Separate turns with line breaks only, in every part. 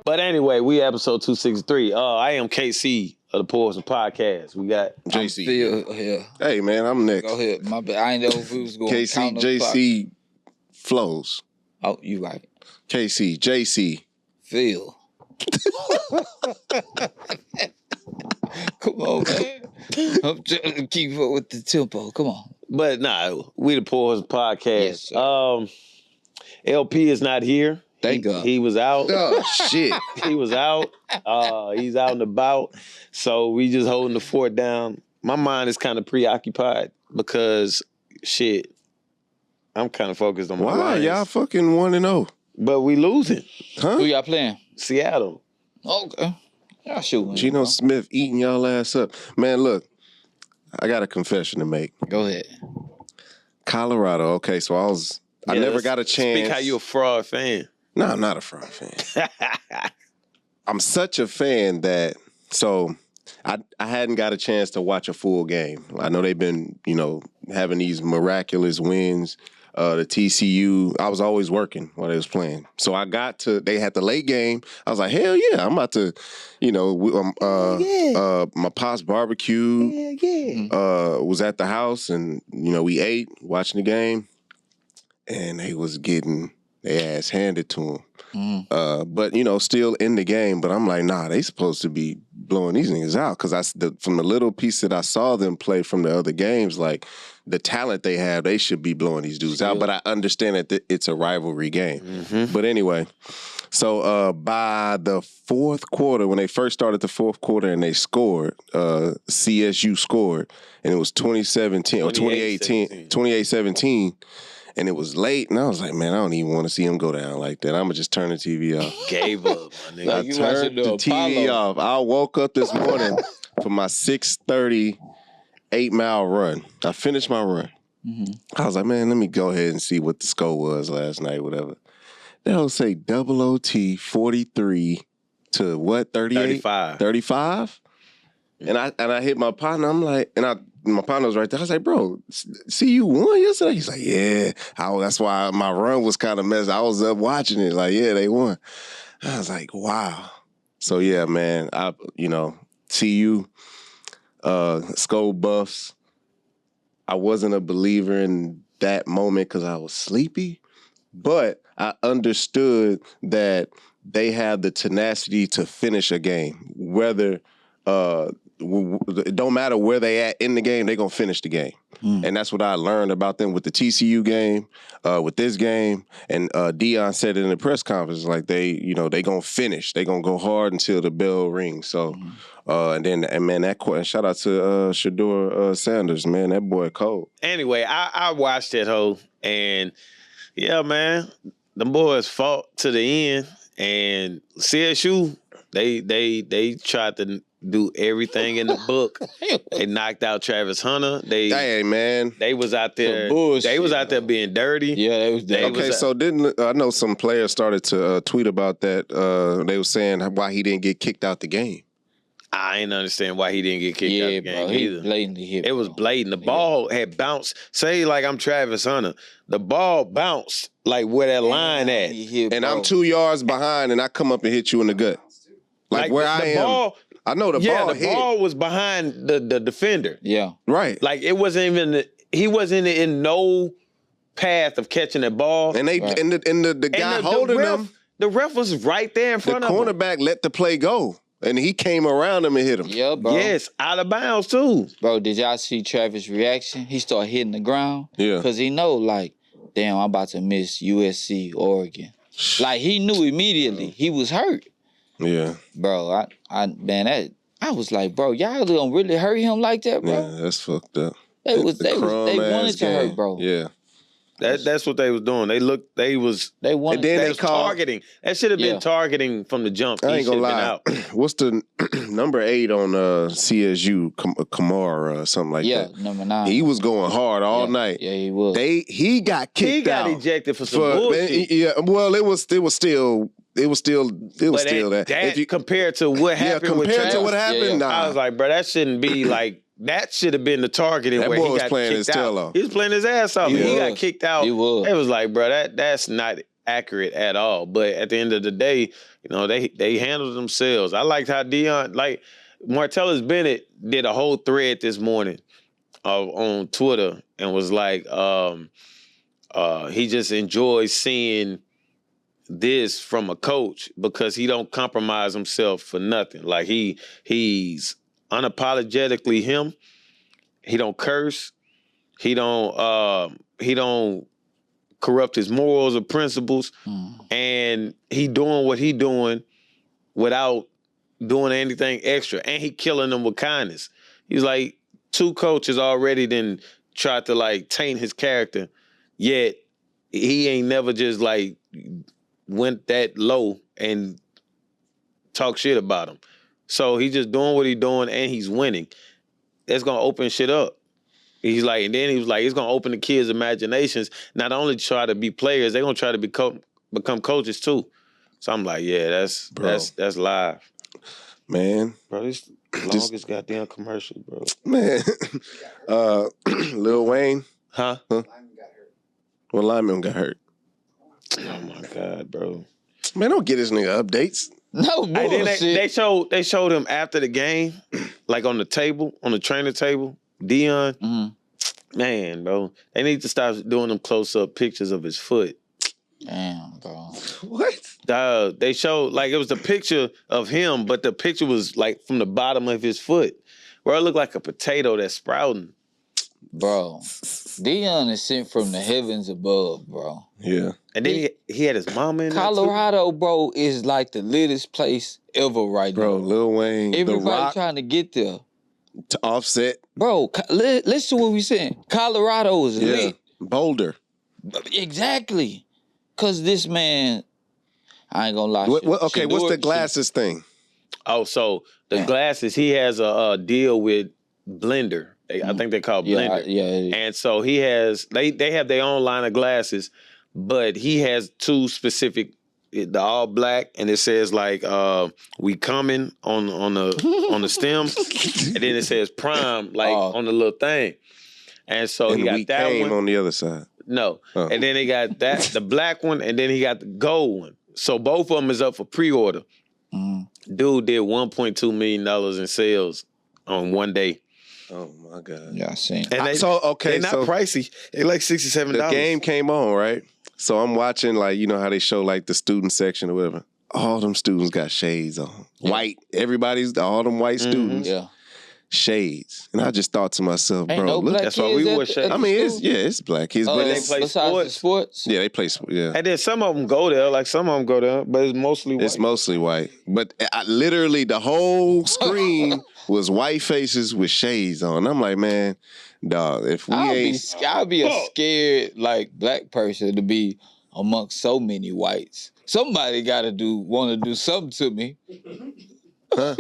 But anyway, we episode 263. I am KC of the Pour Horsemen podcast. We got
JC.
Yeah.
Hey, man, I'm next.
Go ahead. My bad. I ain't know if we was going
KC,
count
JC flows.
Oh, you right.
KC, JC.
Phil. Come on, man. I'm trying to keep up with the tempo. Come on.
But nah, we the Pour Horsemen podcast.
Yes,
LP is not here.
Thank God.
He was out.
Oh, shit.
He was out. He's out and about. So we just holding the fort down. My mind is kind of preoccupied because, shit, I'm kind of focused on my
Why?
Lions.
Y'all fucking 1-0.
But we losing.
Huh?
Who y'all playing?
Seattle.
Okay. Y'all shooting.
Geno Smith eating y'all ass up. Man, look, I got a confession to make.
Go ahead.
Colorado, okay, so I never got a chance.
Speak how you a fraud fan.
No, I'm not a fraud fan. I'm such a fan that, so I hadn't got a chance to watch a full game. I know they've been, having these miraculous wins. The TCU, I was always working while they was playing. So they had the late game. I was like, hell yeah, I'm about to, my pop's barbecue was at the house and, we ate, watching the game, and they was getting their ass handed to them. But, still in the game. But I'm like, nah, they supposed to be blowing these niggas out. Because from the little piece that I saw them play from the other games, like, the talent they have, they should be blowing these dudes out. But I understand that it's a rivalry game. Mm-hmm. But anyway, so by the fourth quarter, when they first started the fourth quarter and they scored, CSU scored, and it was 28-17, and it was late, and I was like, man, I don't even want to see him go down like that. I'm going to just turn the TV off.
Gave up, my nigga.
I turned the TV off. I woke up this morning for my 6:30 8-mile run. I finished my run. Mm-hmm. I was like, man, let me go ahead and see what the score was last night, whatever. They'll say double OT 43 to what, 38? 35? And I hit my partner. I'm like, my partner was right there. I was like, bro, see, you won yesterday? He's like, yeah. That's why my run was kind of messed. I was up watching it. Like, yeah, they won. I was like, wow. So, yeah, man, see you. Skull Buffs. I wasn't a believer in that moment because I was sleepy, but I understood that they have the tenacity to finish a game. Whether it don't matter where they at in the game, they're gonna finish the game. And that's what I learned about them with the TCU game, with this game. And Deion said it in the press conference, like they gonna finish. They gonna go hard until the bell rings. So, and man, shout out to Shador Sanders, man, that boy cold.
Anyway, I watched that whole, and yeah, man, them boys fought to the end, and CSU, they tried to do everything in the book. They knocked out Travis Hunter.
Hey, man.
They was out there. They was out there being dirty.
Yeah, they was.
So I know some players started to tweet about that. They were saying why he didn't get kicked out the game.
I ain't understand why he didn't get kicked out the game either.
Blatantly hit.
It was blatant. The ball had bounced. Say like I'm Travis Hunter. The ball bounced like where that line at.
And I'm 2 yards behind, and I come up and hit you in the gut. Like where I am.
Ball,
I know the ball hit.
Yeah, the ball was behind the defender.
Yeah.
Right.
Like it wasn't even, he wasn't in no path of catching the ball.
And the guy holding him.
The ref was right there in front of him.
The cornerback let the play go. And he came around him and hit him.
Yeah, bro.
Yes, out of bounds too.
Bro, did y'all see Travis' reaction? He started hitting the ground.
Yeah.
Because he know, like, damn, I'm about to miss USC, Oregon. Like, he knew immediately he was hurt.
Yeah.
Bro, I was like, bro, y'all gonna really hurt him like that, bro?
Yeah, that's fucked up.
They wanted to hurt, bro.
Yeah.
That's what they was doing. They wanted. They was targeting. That should have been targeting from the jump.
I ain't gonna lie. What's the number 8 on CSU? Kamara or something like that.
Yeah, number 9.
He was going hard all night.
Yeah, he was.
He got kicked out.
He got ejected for some bullshit.
Yeah, well, it was still that.
Compared to what happened with Travis,
to what happened, nah.
I was like, bro, that shouldn't be like that should have been the targeting
That
where
boy
he
was
got
playing
kicked
his
out.
tail off.
He was playing his ass off. He got kicked out.
He was.
It was like, bro, that's not accurate at all. But at the end of the day, you know, they handled themselves. I liked how Deion, like Martellus Bennett did a whole thread this morning on Twitter and was like, he just enjoys seeing this from a coach because he don't compromise himself for nothing. Like he's unapologetically him. He don't curse. He don't corrupt his morals or principles. And he doing what he doing without doing anything extra. And he killing them with kindness. He's like, 2 coaches already then tried to like taint his character, yet he ain't never just like went that low and talk shit about him. So he's just doing what he's doing and he's winning. That's gonna open shit up. He's like, and then he was like, it's gonna open the kids' imaginations. Not only try to be players, they're gonna try to become coaches too. So I'm like, yeah, that's live.
Man.
Bro, this longest goddamn commercial, bro.
Man. Lil Wayne.
Huh?
Well, lineman got hurt.
Oh my God, bro.
Man, don't get this nigga updates.
No bullshit.
Hey, then they showed him after the game, like on the table, on the trainer table, Deion.
Mm-hmm.
Man, bro. They need to stop doing them close-up pictures of his foot.
Damn, bro.
What?
They showed, like, it was the picture of him, but the picture was, like, from the bottom of his foot, where it looked like a potato that's sprouting.
Bro, Deion is sent from the heavens above, bro.
Yeah.
And then he had his mama in there,
Colorado, bro, is like the litest place ever right
Bro,
now.
Lil Wayne,
Everybody
The Rock,
trying to get there.
to Offset.
Bro, listen to what we saying. Colorado is lit.
Boulder.
Exactly. Because this man, I ain't gonna lie.
Okay, what's the glasses thing?
Oh, so the glasses, he has a deal with Blender. I think they call Blender.
Yeah.
And so he has, they have their own line of glasses, but he has 2 specific, the all black, and it says like, we coming on the stem, and then it says prime, like on the little thing. And so he got that one.
on the other side.
No. Oh. And then he got the black one, and then he got the gold one. So both of them is up for pre-order. Dude did $1.2 million in sales on one day.
Oh my God!
Yeah, I seen.
And they're not pricey. They like $67.
The game came on, right? So I'm watching, like, you know how they show like the student section or whatever. All them students got shades on. Yeah. White. All them white students.
Yeah.
Shades. And I just thought to myself,
ain't
bro,
no
look,
that's why we wore shades. I
mean, it's black kids, but
they play
sports.
Yeah, they play sports. Yeah.
And then some of them go there, but it's mostly white.
It's mostly white. But literally the whole screen was white faces with shades on. I'm like, man, dog, if we
I'll be a scared, like, black person to be amongst so many whites. Somebody got to want to do something to me. Huh?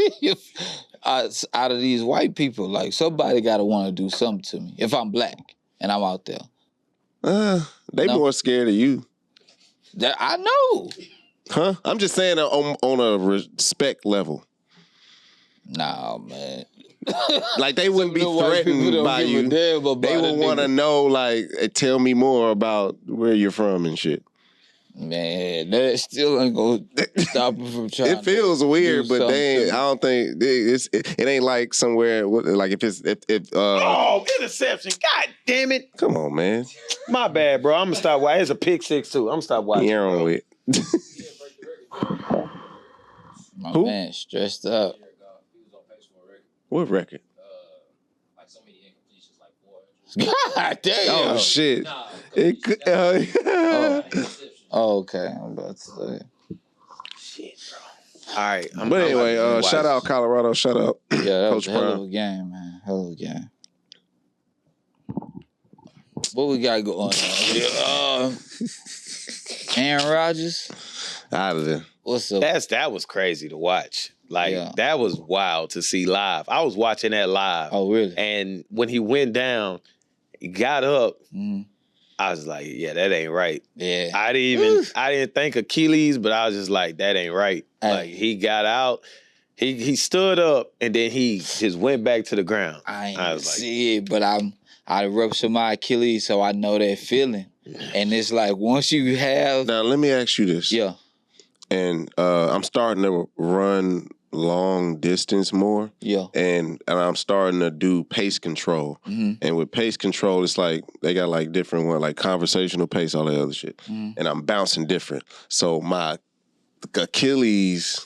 Out of these white people, like, somebody got to want to do something to me if I'm black and I'm out there.
They more scared of you.
I know.
Huh? I'm just saying on a respect level.
Nah, man.
Like, they wouldn't be threatened by you. They would want to know, like, tell me more about where you're from and shit.
Man, that still ain't gonna stop him from trying.
It feels weird, but I don't think it ain't like somewhere like if
interception! God damn it!
Come on, man.
My bad, bro. I'm gonna stop watching. It's a pick 6 too. I'm gonna stop watching.
You're on with.
My man stressed out.
What record?
Like so many incompletions, like 400.
God damn!
Oh shit!
Oh, okay. I'm about to say.
Shit, bro. All right.
But anyway, shout out Colorado. Shout out.
Yeah, that
Coach
was a hell of a game, man. Hell of a game. What we got going on? Aaron Rodgers.
Out of there.
What's up?
That was crazy to watch. Like, that was wild to see live. I was watching that live.
Oh, really?
And when he went down, he got up. I was like, yeah, that ain't right.
Yeah.
I didn't think Achilles, but I was just like, that ain't right. Like, he got out, He stood up and then he just went back to the ground.
I was see it, but I ruptured my Achilles, so I know that feeling. And it's like once you have
Now let me ask you this.
Yeah.
And I'm starting to run long distance more.
Yeah.
And I'm starting to do pace control.
Mm-hmm.
And with pace control, it's like they got like different one, like conversational pace, all that other shit.
Mm-hmm.
And I'm bouncing different. So my Achilles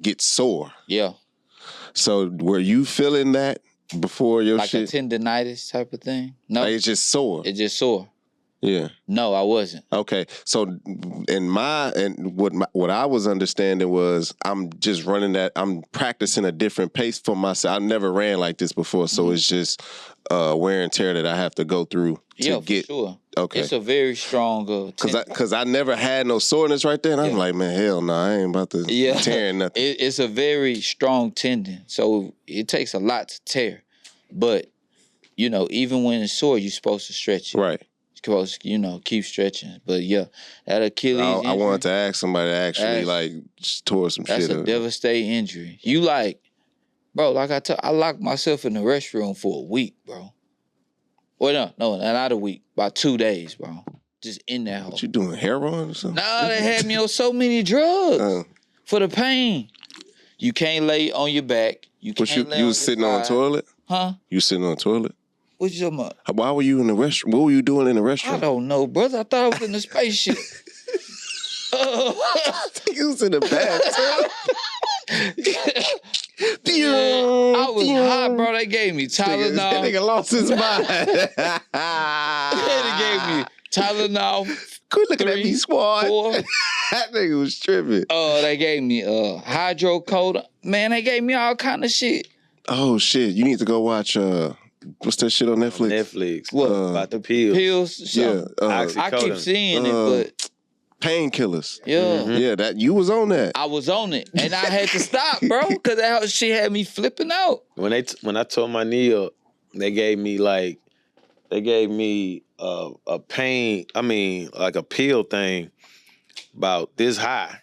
get sore.
Yeah.
So were you feeling that before your
like
shit?
A tendonitis type of thing? No.
Like it's just sore.
It's just sore.
Yeah.
No, I wasn't.
Okay. So what I was understanding was I'm just running that. I'm practicing a different pace for myself. I never ran like this before, so it's just wear and tear that I have to go through to get.
For sure.
Okay.
It's a very strong
Cause I never had no soreness right there, and I'm like, man, hell no, I ain't about to tearing nothing.
It's a very strong tendon, so it takes a lot to tear. But even when it's sore, you're supposed to stretch it.
Right.
You're supposed to, keep stretching. But yeah, that Achilles.
I wanted to ask somebody to actually just tore some shit up.
That's a devastating injury. You like, bro, like I locked myself in the restroom for a week, bro. Well, no, not a week. About 2 days, bro. Just in that hole.
What you doing, heroin or something?
Nah, they had me on so many drugs for the pain. You can't lay on your back. You
was sitting on a toilet?
Huh?
You sitting on a toilet?
What you talking about?
Why were you in the restroom? What were you doing in the restroom?
I don't know, brother. I thought I was in the spaceship.
You was in the bathtub.
I was hot, bro. They gave me Tylenol.
That nigga lost his mind.
They gave me Tylenol.
Quit looking at me, squad.
4.
That nigga was tripping.
They gave me hydrocodone. Man, they gave me all kind of shit.
Oh shit! You need to go watch what's that shit on Netflix?
Netflix.
What?
About the pills.
Pills.
Yeah.
I keep seeing it, but
painkillers.
yeah.
Mm-hmm.
Yeah, that you was on that.
I was on it, and I had to stop, bro, because that shit had me flipping out.
When I tore my knee up, they gave me a pain. I mean, like a pill thing about this high.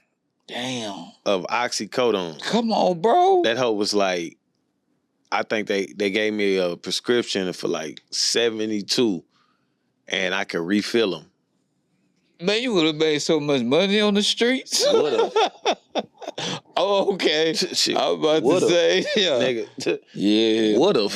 Damn.
Of oxycodone.
Come on, bro.
That hoe was like, I think they gave me a prescription for like 72, and I could refill them.
Man, you would have made so much money on the streets.
Would've.
Oh, okay.
Shit.
I was about to say, yeah.
Nigga.
Yeah.
Would've.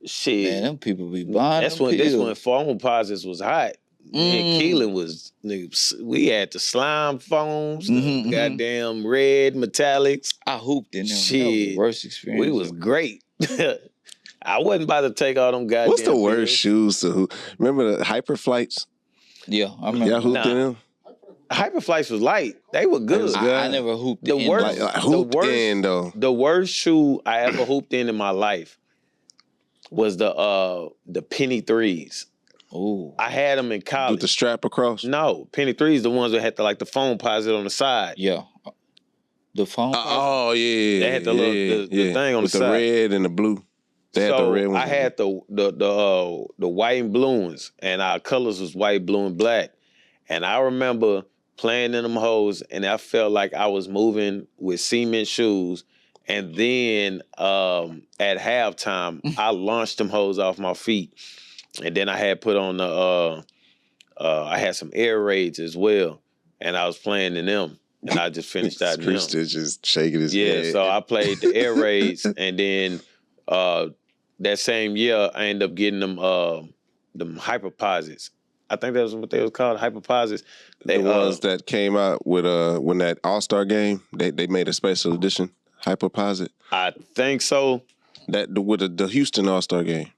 Shit.
Man, them people be buying
That's
them
when
pills.
foam posits was hot. And Keelan was, nigga, we had the slime foams, the goddamn red metallics.
I hooped in them.
Shit.
That was the worst experience.
We was great. I wasn't about to take all them goddamn
What's the worst
pills.
shoes to hoop? Remember the hyper flights?
Yeah, I remember.
Y'all hooped in them?
Hyperflights was light. They were good.
I never hooped
The
in
worst,
them.
Like hooped in though.
The worst shoe I ever hooped in my life was the penny threes.
Ooh.
I had them in college.
With the strap across?
No, penny threes, the ones that had the foam posit on the side.
Yeah. The phone.
Oh yeah.
They had the little the thing on
with
the side.
the red and the blue. They had the red ones.
I had the white and blue ones, and our colors was white, blue, and black. And I remember playing in them hoes, and I felt like I was moving with cement shoes. And then at halftime, I launched them hoes off my feet. And then I had put on I had some air raids as well. And I was playing in them. And I just finished out in them.
Chris just shaking his head.
Yeah, so I played the air raids. And then that same year, I ended up getting them hyperposits. I think that was what they was called, hyperposits.
The ones that came out with when that All-Star game, they made a special edition, hyperposit.
I think so.
With the Houston All-Star game.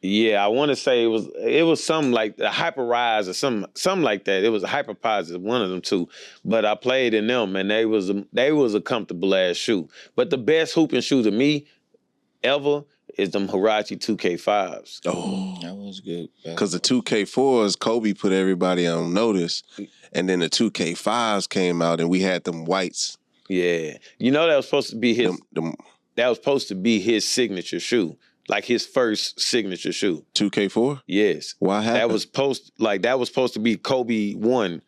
Yeah, I want to say it was something like the Hyper Rise or something like that. It was a Hyper Positive, one of them two. But I played in them, and they was a comfortable ass shoe. But the best hooping shoe to me ever is them Huarache 2K5s.
Oh,
that was good.
Because the 2K4s, Kobe put everybody on notice, and then the 2K5s came out, and we had them whites.
Yeah, that was supposed to be his. That was supposed to be his signature shoe. Like his first signature shoe.
2K4?
Yes.
Why happened?
That was supposed to be Kobe 1.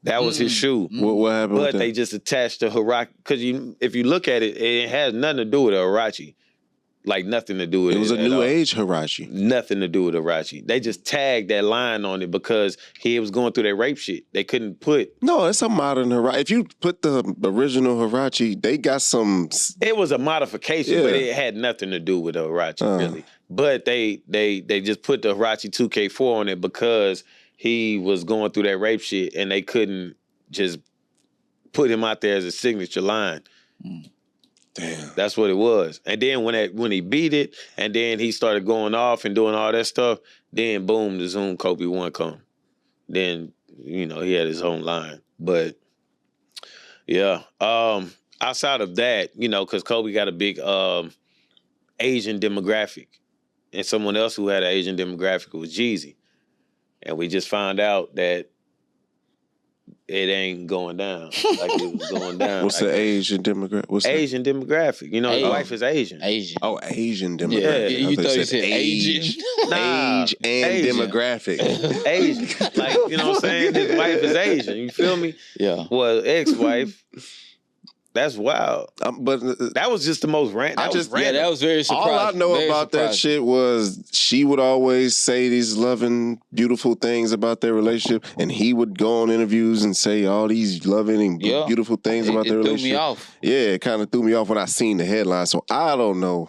That was his shoe.
What happened with
But
that?
they just attached the Hirachi because if you look at it, it has nothing to do with a Hirachi. Like nothing to do with it.
It was a
at
new
all.
age Hirachi.
Nothing to do with Hirachi. They just tagged that line on it because he was going through that rape shit. They couldn't put.
No, it's a modern Hirachi. If you put the original Hirachi, they got some.
It was a modification, but it had nothing to do with the Hirachi really. But they just put the Hirachi 2K4 on it because he was going through that rape shit, and they couldn't just put him out there as a signature line.
Damn.
That's what it was. And then when he beat it, and then he started going off and doing all that stuff, then boom, the Zoom Kobe 1 come. Then, he had his own line. But yeah. Outside of that, because Kobe got a big Asian demographic. And someone else who had an Asian demographic was Jeezy. And we just found out that it ain't going down like it was going down.
What's the Asian demographic? What's
Asian demographic. His wife is Asian.
Asian.
Oh, Asian demographic.
Yeah, you thought you said Asian.
Age and
Asian.
Demographic.
Asian. Like, you know what I'm saying? His wife is Asian. You feel me?
Yeah.
Well, ex-wife. That's wild.
But
That was just the most random.
Yeah, that was very surprising.
all I know
Very
about that
surprising.
shit was she would always say these loving, beautiful things about their relationship, and he would go on interviews and say all these loving and beautiful things about their
It threw
relationship.
me off.
Yeah, it kind of threw me off when I seen the headline. So I don't know.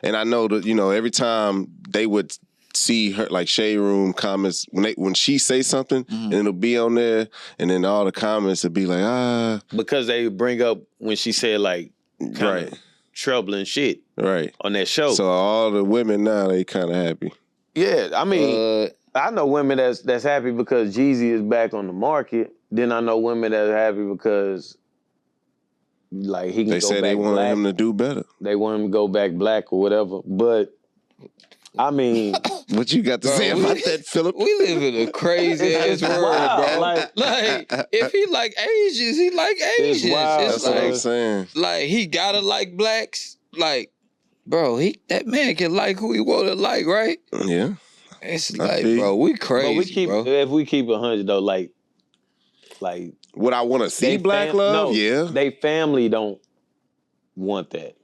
And I know that, every time they would see her, like Shade Room comments, when she say something, and it'll be on there, and then all the comments would be like,
Because they bring up when she said, like, kind
right,
of troubling shit
right.
on that show.
So all the women now, they kind of happy.
Yeah, I mean, I know women that's happy because Jeezy is back on the market. Then I know women that are happy because, like, he can
They
go
say
back
they want
black.
him to do better.
They want him to go back black or whatever. But, I mean...
What you got to say about that, Philip?
We live in a crazy ass world, bro.
Like,
if he like Asians, he like Asians.
wild.
It's
That's what I'm saying.
like he gotta like blacks. Like, bro, that man can like who he wanna like, right?
Yeah.
It's
I
like,
feel you.
bro, we crazy,
but if we keep 100 though, like
Would I want to see
they
black love?
no,
Yeah.
they family don't want that.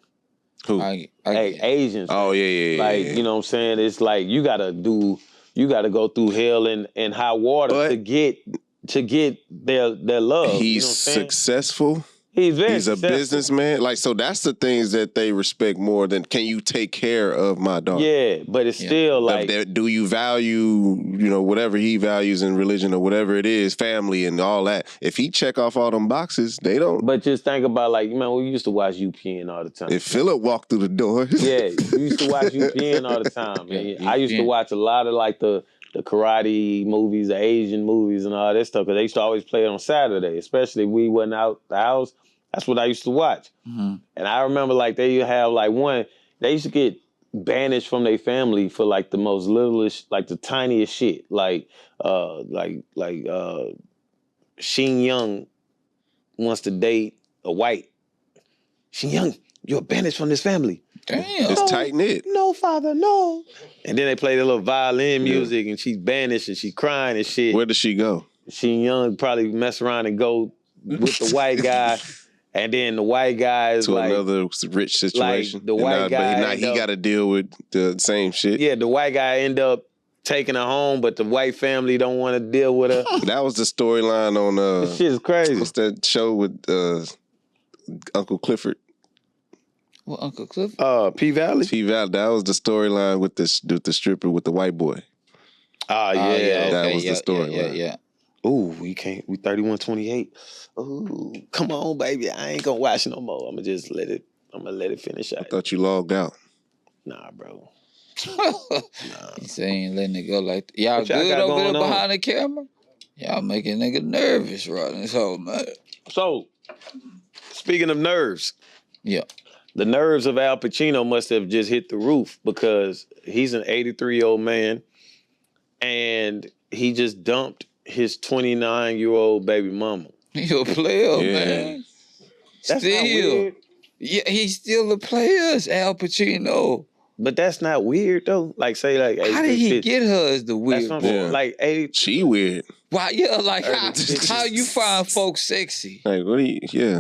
Who?
Hey, Asians.
Oh, yeah.
Like, you know what I'm saying? It's like you gotta go through hell and high water
But
to get their love.
He's
you know what I'm saying?
successful.
He's very
He's a
successful.
businessman. Like, so that's the things that they respect more than, can you take care of my daughter?
Yeah, but it's still like
Do you value, whatever he values in religion or whatever it is, family and all that? If he check off all them boxes, they don't.
but just think about, like, man, we used to watch UPN all the time.
If Philip walked through the door.
Yeah, we used to watch UPN all the time. Man.
Yeah,
I used to
UPN.
watch a lot of, like, the karate movies, the Asian movies and all that stuff, because they used to always play it on Saturday, especially if we wasn't out the house. That's what I used to watch.
Mm-hmm.
And I remember, like, they have, like, they used to get banished from their family for, like, the most littlest, like, the tiniest shit. Like Shin Young wants to date a white. Shin Young, you're banished from this family.
Damn.
It's tight knit.
No, father, no. And then they play the little violin music, and she's banished, and she's crying and shit.
Where does she go?
Shin Young probably mess around and go with the white guy, and then the white guy is
To
like
another rich situation.
the white guy
But
end
he
up-
got to deal with the same shit.
yeah, the white guy end up taking her home, but the white family don't want to deal with her.
That was the storyline on
This shit is crazy.
what's that show with Uncle Clifford?
Well, Uncle Cliff.
P Valley.
P-Valley. That was the storyline with the stripper with the white boy.
Oh yeah.
That was the storyline.
Yeah.
Ooh, we 31-28. Ooh, come on, baby. I ain't gonna watch no more. I'm gonna let it finish
I
out.
thought you logged out.
Nah, bro.
He saying letting it go like that. Y'all
What y'all
good
got
over there
going on?
behind the camera? Y'all making nigga nervous running this whole man.
So, speaking of nerves,
Yeah.
the nerves of Al Pacino must have just hit the roof because he's an 83-year-old man and he just dumped his 29-year-old baby mama.
He a player,
Yeah.
man.
That's not
Still.
weird.
Yeah, he's still a player. It's Al Pacino.
But that's not weird though. Like say like
How did he get her as the weird
that's
boy?
Yeah.
like 80.
She weird.
Why? Yeah, like how you find folks sexy?
Like what?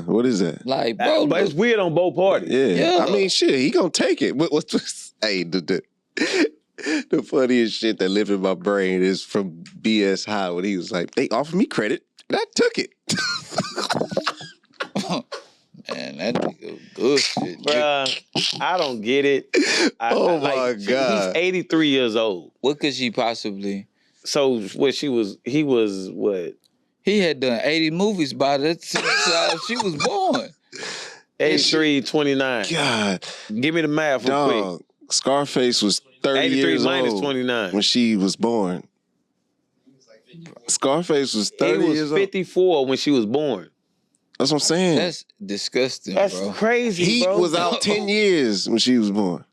What is that?
Like, bro,
But it's weird on both parties.
Yeah.
Yeah.
I mean, shit, he gonna take it. What's hey, the funniest shit that live in my brain is from BS High when he was like, they offered me credit and I took it.
man, that nigga good shit.
Bruh, I don't get it.
Oh my God.
He's 83 years old.
What could she possibly?
So what he was what?
He had done 80 movies by the time she was born.
83, 29.
God.
Give me the math real quick.
Dog, Scarface was 30
83
years
minus
old
29.
when she was born. Scarface was 30
He
years
was
old.
54 when she was born.
That's what I'm saying.
That's disgusting,
That's
bro.
crazy,
He
bro.
was out 10 years when she was born.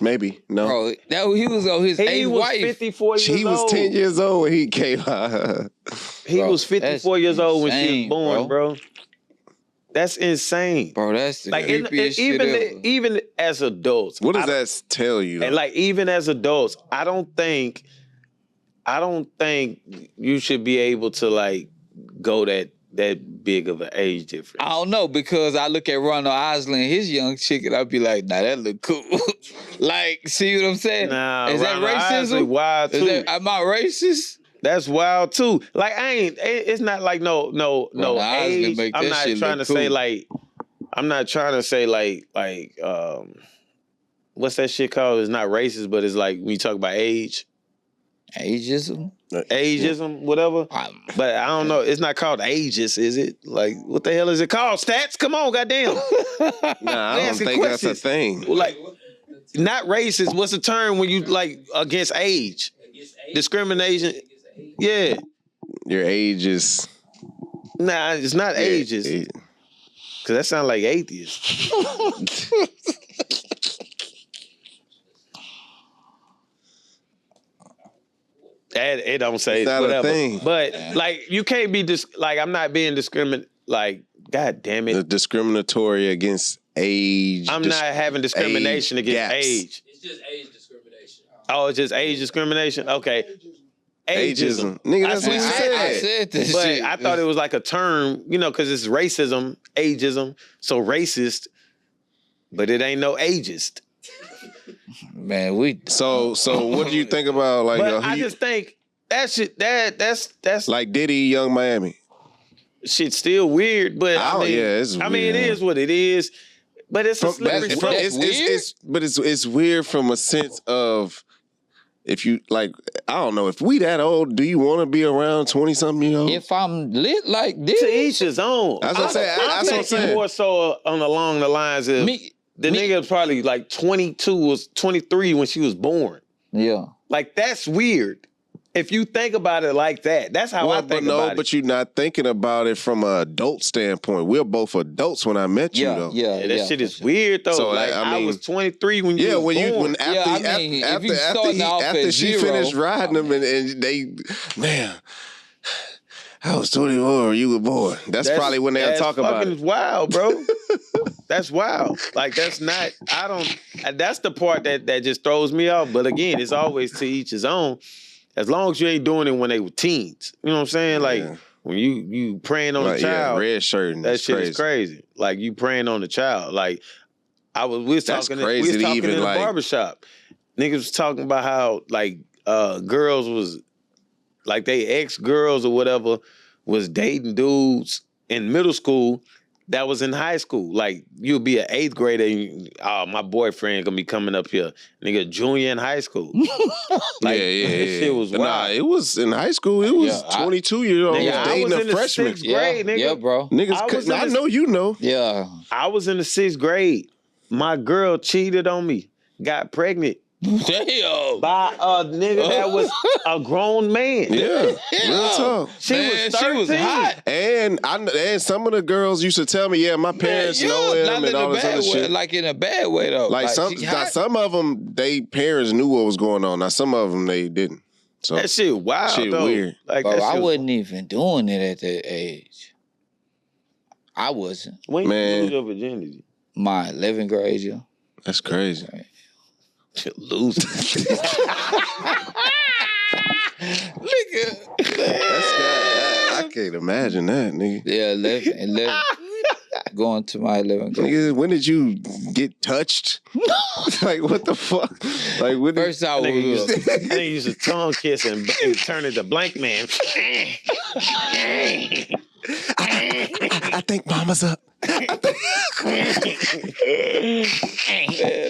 Maybe. No.
Bro, he was on his
He
eighth
was
wife.
54 years
She was
old.
10 years old when he came out.
He
Bro,
was 54
that's
years old when she was
insane,
born, bro. That's insane.
Bro, that's the
Like
creepiest shit ever.
even as adults,
What does that tell you?
and
Though?
like even as adults, I don't think you should be able to like go that big of an age difference.
I don't know, because I look at Ronald Isley and his young chick and I be like, nah, that look cool. Like, see what I'm saying?
Nah,
is that
Ronald Isley
racism?
wild too.
Am I racist?
That's wild too. Like it's not like no
Isley
age.
make
I'm
that
not
shit
trying to
look
say
cool.
like I'm not trying to say like what's that shit called? It's not racist, but it's like when you talk about age.
Ageism?
Ageism, whatever. But I don't know. It's not called ageist, is it? Like, what the hell is it called? Stats? Come on, goddamn.
Nah, I don't think that's a thing.
Well, like, not racist. What's the term when you like against age? Discrimination. Yeah.
Your age is...
Nah, it's not ageist. Because that sounds like atheist. It don't say
It's not
whatever.
a thing.
But like you can't be like I'm not being discriminate. Like God damn
The
it,
discriminatory against age.
I'm not having discrimination
age
against
gaps.
age.
It's just age discrimination.
Oh, it's just age discrimination. Okay, ageism.
Nigga, that's what you
I
said.
said this
But
shit.
I thought it was like a term, because it's racism, ageism. So racist, but it ain't no ageist.
Man, we...
So what do you think about like
But I just think that shit that's
like Diddy, Young Miami?
shit's still weird. But I mean,
it's
I mean, it
weird.
is what it is. But it's a slippery slope.
It's weird from a sense of if you like, I don't know, if we that old, do you want to be around 20-something years old?
If I'm lit like this...
To each his own.
That's what I'm saying.
I'm
That's what I'm
thinking
saying.
more so along the lines of the nigga was probably like 22 was 23 when she was born.
Yeah.
Like that's weird. If you think about it like that, that's how I think about it.
But you're not thinking about it from an adult standpoint. We're both adults when I met you, though.
Yeah, that shit is weird though.
So,
like
I mean,
I was 23 when you was born.
After she finished riding them and they, man, I was 24, you were born. That's probably when they'll talk about it.
That's wild, bro. That's wild. Like that's the part that just throws me off. But again, it's always to each his own. As long as you ain't doing it when they were teens. You know what I'm saying? Like when you preying on a child.
Red shirt. And
that shit is crazy. Like you preying on the child. Like we was talking in the barbershop. Niggas was talking about how like girls was like they ex-girls or whatever was dating dudes in middle school that was in high school. Like you'll be an 8th grader and my boyfriend gonna be coming up here. Nigga, junior in high school. Like, that shit was wild.
Nah, it was in high school. It was 22 years old.
Nigga,
dating
I was
a
in the
freshman.
6th grade, nigga.
Yeah, bro.
Niggas, I know you know.
Yeah.
I was in the 6th grade. My girl cheated on me. Got pregnant.
Damn.
By a nigga that was a grown man.
Yeah, real talk.
She was 13.
She was hot.
And some of the girls used to tell me, my parents know him and all this other shit.
Like in a bad way though.
Like some of them, they parents knew what was going on. Now some of them they didn't. So
that shit wild.
Shit
though.
weird.
Like bro, I wasn't even doing it at that age. I wasn't.
When you lose your virginity?
My 11th grade year.
That's crazy.
Loser.
Nigga.
I can't imagine that, nigga.
Yeah, 11. Going to my 11.
Nigga, when did you get touched? Like, what the fuck? Like, when
First I
Nigga
was
used to tongue kiss and turn into blank man.
I think mama's up.
Man,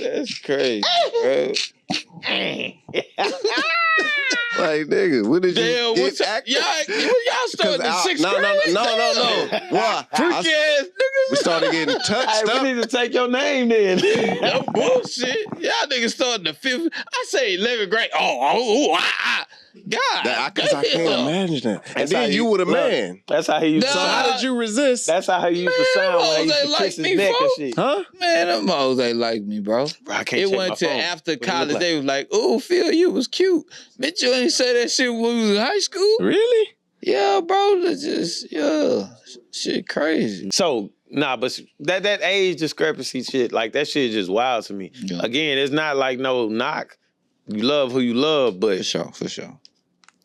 that's crazy, bro.
Like, nigga, when did you
Damn,
get active?
y'all started in sixth grade?
No. Why?
Freaky ass niggas.
We started getting touched
Hey,
up.
we need to take your name then.
That bullshit. Y'all niggas started the 5th. I say 11th grade. God.
Because I can't imagine that. And
That's how
then you were the
look,
man.
That's how he used to
So
sound.
how did you resist?
That's how he used to sound when he used to
Jose
kiss his
like me,
neck and
folks.
shit.
Huh?
Man, them hoes ain't like me, bro.
Bro, I can't
It
check
went
my
to
phone.
after
What you look
college.
like?
They was like, "Ooh, Phil, you was cute. Bitch, you ain't say that shit when we was in high school."
Really?
Yeah, bro. That's just shit crazy.
So, but that age discrepancy shit, like that shit is just wild to me.
Yeah.
Again, it's not like no knock. You love who you love, but
For sure.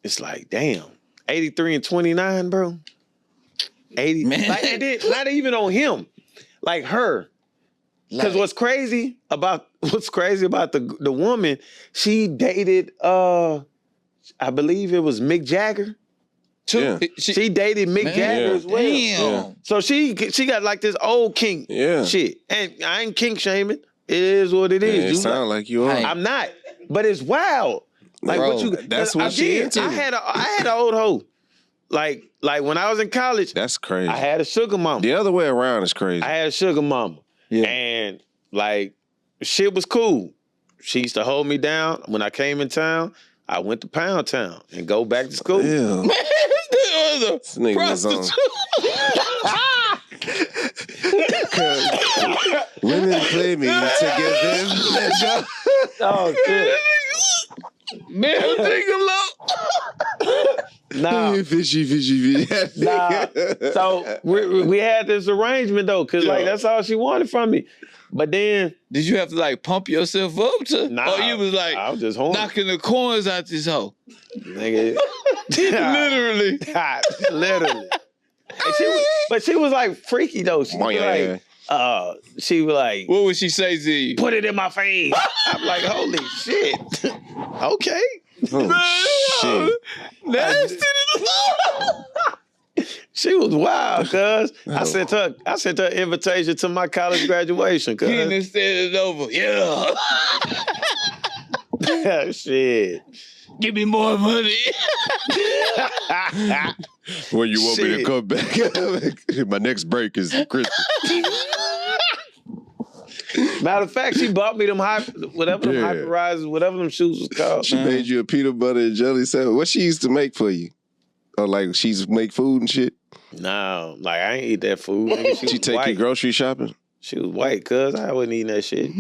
it's like, damn, 83 and 29, bro. 80,
Man.
like, and then, not even on him, like her. Because what's crazy about the woman, she dated I believe it was Mick Jagger.
Yeah.
She dated Mick Jagger as well.
Damn.
Yeah.
So she got like this old kink shit. And I ain't kink shaming. It is what it
Yeah,
is.
it
You
sound like you are.
I'm not. But it's wild. Like
Bro,
what you
that's what she
again,
into.
I had an old hoe. Like when I was in college,
That's crazy.
I had a sugar mama.
The other way around is crazy.
I had a sugar mama.
Yeah.
And like shit was cool. She used to hold me down. When I came in town, I went to Pound Town and go back to school.
Ew. This nigga was on. Women play me to give them pleasure.
Oh shit.
Man,
Nah.
Fishy.
Nah. So we had this arrangement though, cause like that's all she wanted from me. But then
did you have to like pump yourself up to?
Nah,
or you was like
I was just horny.
knocking the coins out this hoe?
Nigga.
Literally.
Literally. But she was like freaky though. She was like,
What would she say to you?
put it in my face. I'm like, holy shit. Okay.
Oh, shit.
Nasty to the
She was wild, cuz. I sent her invitation to my college graduation, cuz.
Getting it said it over. Yeah.
Shit.
Give me more money.
When you want me to
Shit.
come back, my next break is Christmas.
Matter of fact, she bought me them whatever them hyper rises, whatever them shoes was called.
She made you a peanut butter and jelly sandwich. What she used to make for you? Or like she used to make food and shit?
No, like I ain't eat that food. Nigga.
She take
white.
you grocery shopping?
She was white, cuz I wasn't eating that shit.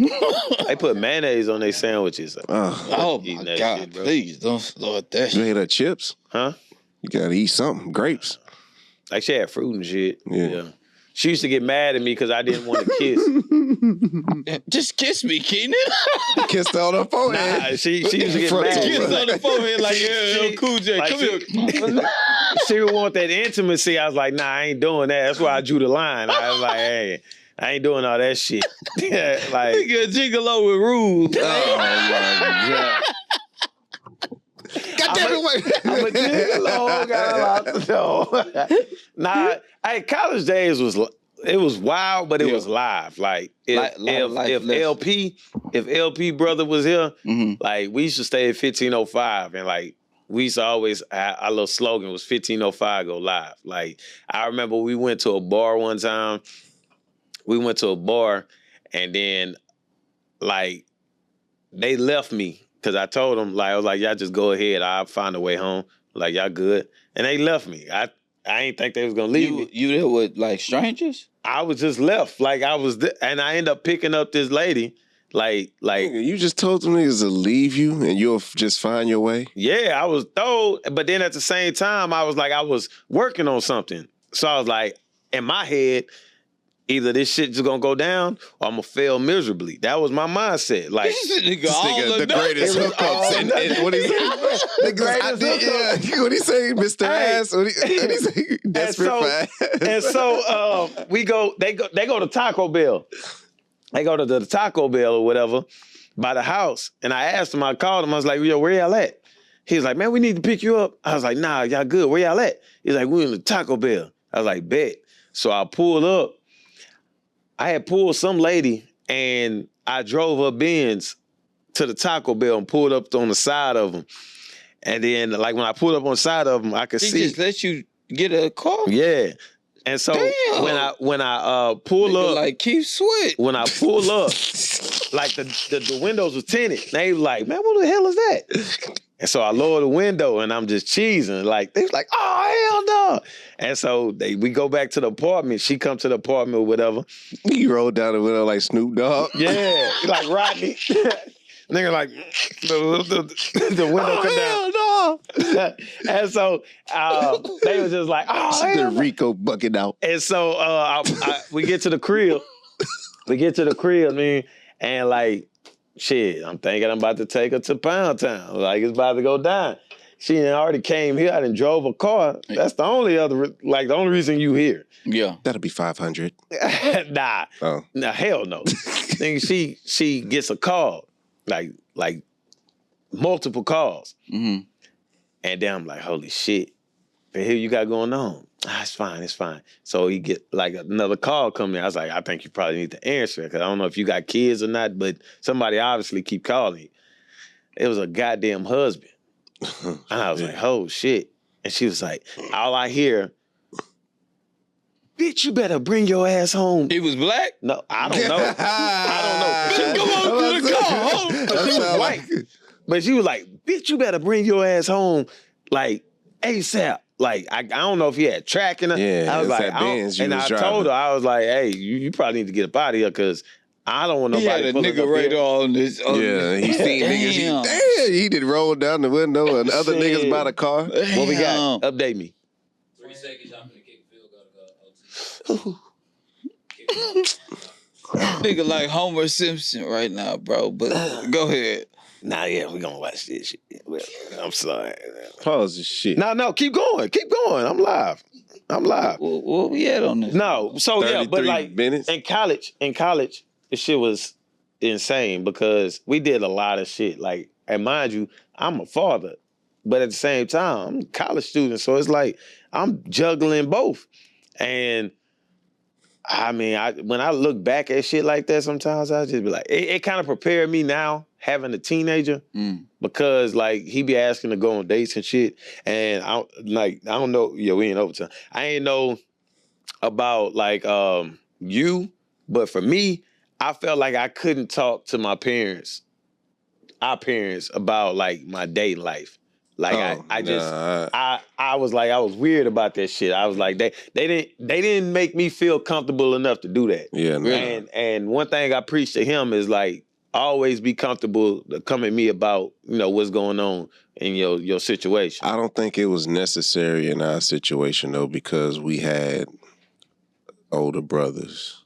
They put mayonnaise on their sandwiches.
Oh
Eating
my
that
God,
shit, bro.
please don't start that
You
shit.
ate her chips?
Huh?
You gotta eat something. Grapes.
Like she had fruit and shit.
Yeah.
She used to get mad at me because I didn't want to kiss.
Just kiss me, Keenan.
Kissed on her forehead.
Nah, she used to get
Front
mad.
Kiss
door.
on the forehead like, yeah, Cool J,
like,
come here.
She would want that intimacy. I was like, nah, I ain't doing that. That's why I drew the line. I was like, hey, I ain't doing all that shit. Like,
Nigga, gigolo with rules.
Oh my God. God damn it, wait.
I'm a gigolo, got a lot to know. Nah, college days was wild, but it was live. Like if LP brother was here, like we used to stay at 1505, and like we used to always our little slogan was 1505 go live. Like I remember we went to a bar one time. We went to a bar, and then like they left me. Cause I told them, like, I was like, y'all just go ahead. I'll find a way home. Like, y'all good. And they left me. I ain't think they was gonna leave me.
You there with like strangers?
I was just left. Like, and I ended up picking up this lady. Like,
You just told them niggas to leave you and you'll just find your way?
yeah, I was told. But then at the same time, I was like, I was working on something. So I was like, in my head, either this shit just gonna go down or I'm gonna fail miserably. That was my mindset. Like
This nigga,
The greatest hookups. And what he say?
the greatest hookups.
Yeah, what he say, Mr.
Hey.
Ass? What he say? Desperate for ass.
And so they go to Taco Bell. They go to the Taco Bell or whatever by the house. And I asked him, I called him, I was like, yo, where y'all at? He was like, man, we need to pick you up. I was like, nah, y'all good. Where y'all at? He's like, we in the Taco Bell. I was like, bet. So I pulled up. I had pulled some lady and I drove her Benz to the Taco Bell and pulled up on the side of them. And then, like, when I pulled up on the side of them, I could see.
He just let you get a car?
Yeah. And so
Damn.
when I pull up,
like Keith Sweat.
when I pull up, like the windows was tinted. They was like, man, what the hell is that? And so I lowered the window and I'm just cheesing. Like, they was like, oh, hell no. And so we go back to the apartment. She come to the apartment or whatever.
You rolled down the window like Snoop Dogg.
Yeah, like Rodney. Nigga like, the window come down.
No.
And so they was just like, oh, hell
The
no.
Rico bucket out.
And so we get to the crib. Man. And like, shit, I'm thinking I'm about to take her to Pound Town. Like, it's about to go down. She done already came here. I done drove a car. That's the only reason you here.
Yeah.
That'll be 500.
Nah.
Oh.
Nah, hell no. Think she gets a call. Like multiple calls.
Mm-hmm.
And then I'm like, holy shit. The hell you got going on? It's fine. So he get like another call coming. I was like, I think you probably need to answer it because I don't know if you got kids or not, but somebody obviously keep calling you. It was a goddamn husband. And I was like, oh shit. And she was like, all I hear, bitch, you better bring your ass home.
He was black?
No, I don't know. I don't know.
Come on to the car.
But she was white. But she was like, bitch, you better bring your ass home like ASAP. Like, I don't know if he had tracking her.
Yeah,
I was like,
that Benz you
and
was
I
driving.
told her, I was like, hey, you probably need to get up out of here because I don't want
He
nobody
had a
pulling
nigga
up
right
here.
on this.
Yeah, he seen
Damn.
niggas. He did roll down the window and other
Shit.
niggas by the car.
What we got? Update me.
3 seconds, y'all finna kick the field goal to go OT.
Nigga like Homer Simpson right now, bro. But go ahead.
Nah, yeah, we gonna watch this shit. Well, I'm sorry.
Pause this shit.
No, keep going. I'm live.
What we at on this?
No, so yeah, but
33
like
minutes.
in college, the shit was insane because we did a lot of shit. Like, and mind you, I'm a father, but at the same time, I'm a college student, so it's like I'm juggling both. And I mean, when I look back at shit like that, sometimes I just be like, it kind of prepared me now having a teenager because like he be asking to go on dates and shit, and I don't know. Yo, we ain't overtime. I ain't know about like you, but for me, I felt like I couldn't talk to our parents about like my dating life. Like I was like I was weird about that shit. I was like they didn't make me feel comfortable enough to do that.
Yeah, no.
And one thing I preach to him is like always be comfortable to come at me about what's going on in your situation.
I don't think it was necessary in our situation though because we had older brothers,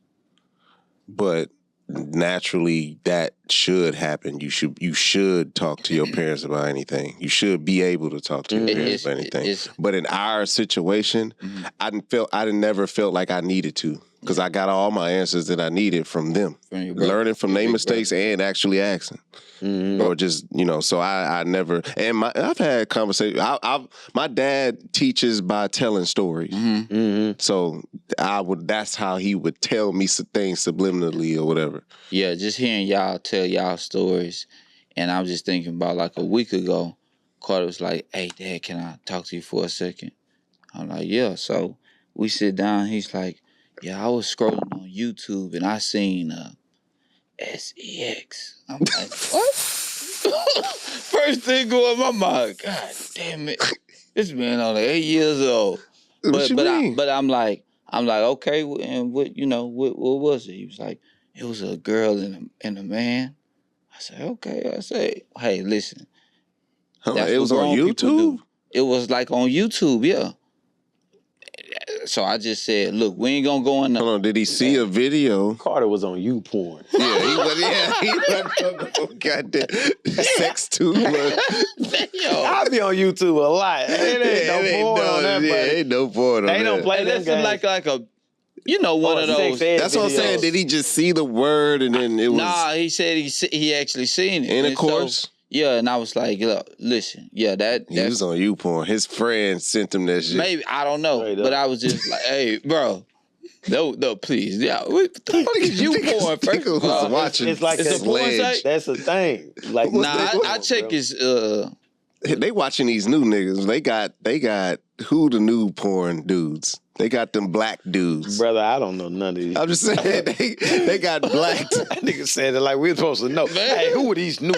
but naturally that should happen. You should talk to your parents about anything. You should be able to talk to your parents about anything. But in our situation, I never felt like I needed to because I got all my answers that I needed from them, learning from their mistakes and actually asking. Or just, so I never, and I've had conversations. My dad teaches by telling stories. So that's how he would tell me some things subliminally or whatever.
Yeah, just hearing y'all tell y'all stories. And I was just thinking about like a week ago, Carter was like, hey, Dad, can I talk to you for a second? I'm like, yeah. So we sit down. He's like, yeah, I was scrolling on YouTube and I seen SEX. I'm like, what? First thing going in my mind, God damn it. This man only 8 years old.
What you mean?
But I'm like, okay, and what was it? He was like, it was a girl and a man. I said, okay. I said, hey, listen.
It was on YouTube?
It was like on YouTube, yeah. So I just said, look, we ain't gonna go in the...
Hold on, did he see a video?
Carter was on you porn.
Yeah, he was on goddamn sex too.
I be on YouTube a lot. It ain't no porn on that, buddy.
Ain't no porn on that.
They don't play them games.
Like a, one of those.
That's what I'm saying. Did he just see the word and then it was...
Nah, he said he actually seen it.
Intercourse?
So, yeah, and I was like, look, listen, yeah,
he was on YouPorn. His friend sent him that shit.
Maybe, I don't know. But I was just like, hey, bro. No, please. Yeah, what the fuck is YouPorn? First of all,
watching
it's like
a porn site.
That's a thing. Like,
I check his.
They watching these new niggas. They got who the new porn dudes. They got them black dudes.
Brother, I don't know none of these.
I'm just saying, they got black.
That nigga said it like we're supposed to know. Man. Hey, who are these new?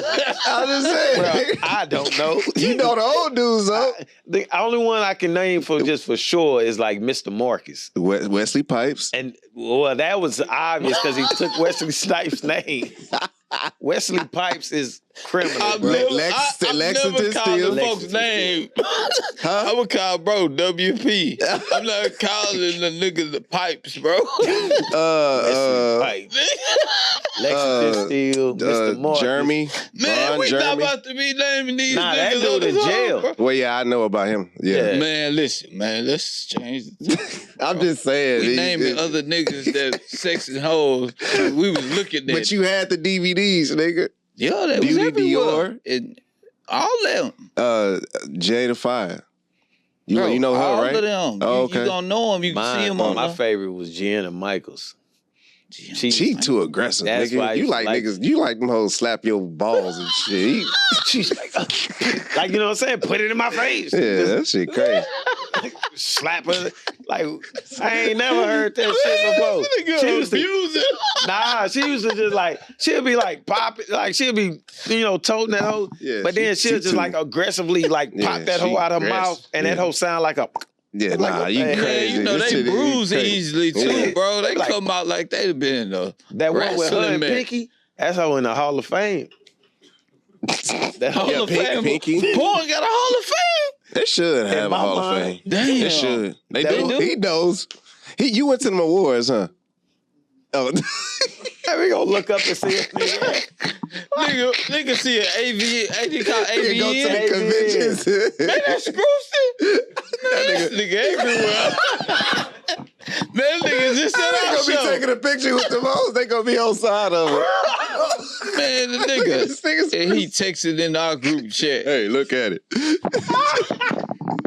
I'm just saying.
Bro, I don't know.
You know the old dudes, though.
The only one I can name for sure is like Mr. Marcus.
Wesley Pipes.
And, well, that was obvious because he took Wesley Snipes' name. Wesley Pipes is criminal, bro.
I've never called the folks' name. I would call bro WP. I'm not calling the niggas the Pipes, bro.
Wesley Pipes. Lexington Steele, Mr. Marcus.
Jeremy.
Man, we
Jeremy.
not about to be naming these niggas.
That dude in jail.
Bro.
Well, yeah, I know about him. Yeah.
Man, listen, man, let's change it.
I'm just saying.
We naming other niggas that sex and hoes. We was looking at.
But you had the DVDs, nigga.
Yeah, that
Beauty
was everywhere.
Dior.
And all of them.
Jay the Fire.
Bro,
you know her,
all
right?
All of them.
Oh, okay.
You gonna know them. You can see them on
my favorite was Gianna Michaels.
She too aggressive,
That's
nigga.
why
You like niggas. You like them hoes slap your balls and shit.
She's like, you know what I'm saying? Put it in my face.
Yeah, that shit crazy.
Slap her. Like, I ain't never heard that shit before. She used to, she used to just like, she'll be like popping, like she'll be, toting that hoe. Yeah, but then she'll just like aggressively like pop that hoe out her mouth and that hoe sound like a...
Yeah, like, you crazy.
Man, they bruise easily too, bro. They like, come out like they've been
that one with her and Pinky. That's how in the Hall of Fame.
That Hall of Fame.
Pinky.
Boy got a Hall of Fame.
They should have a Hall of Fame.
Damn.
They should. They do. He knows. You went to them awards, huh? Oh.
Hey, we gonna look up and see it.
Nigga see an AV called AVN.
Go to the conventions.
Man, that's Screwston. That nigga everywhere. Man, niggas just said
I gonna be taking a picture with the most. They gonna be on side of it.
Man, the nigga. And he texted in our group chat.
Hey, look at it.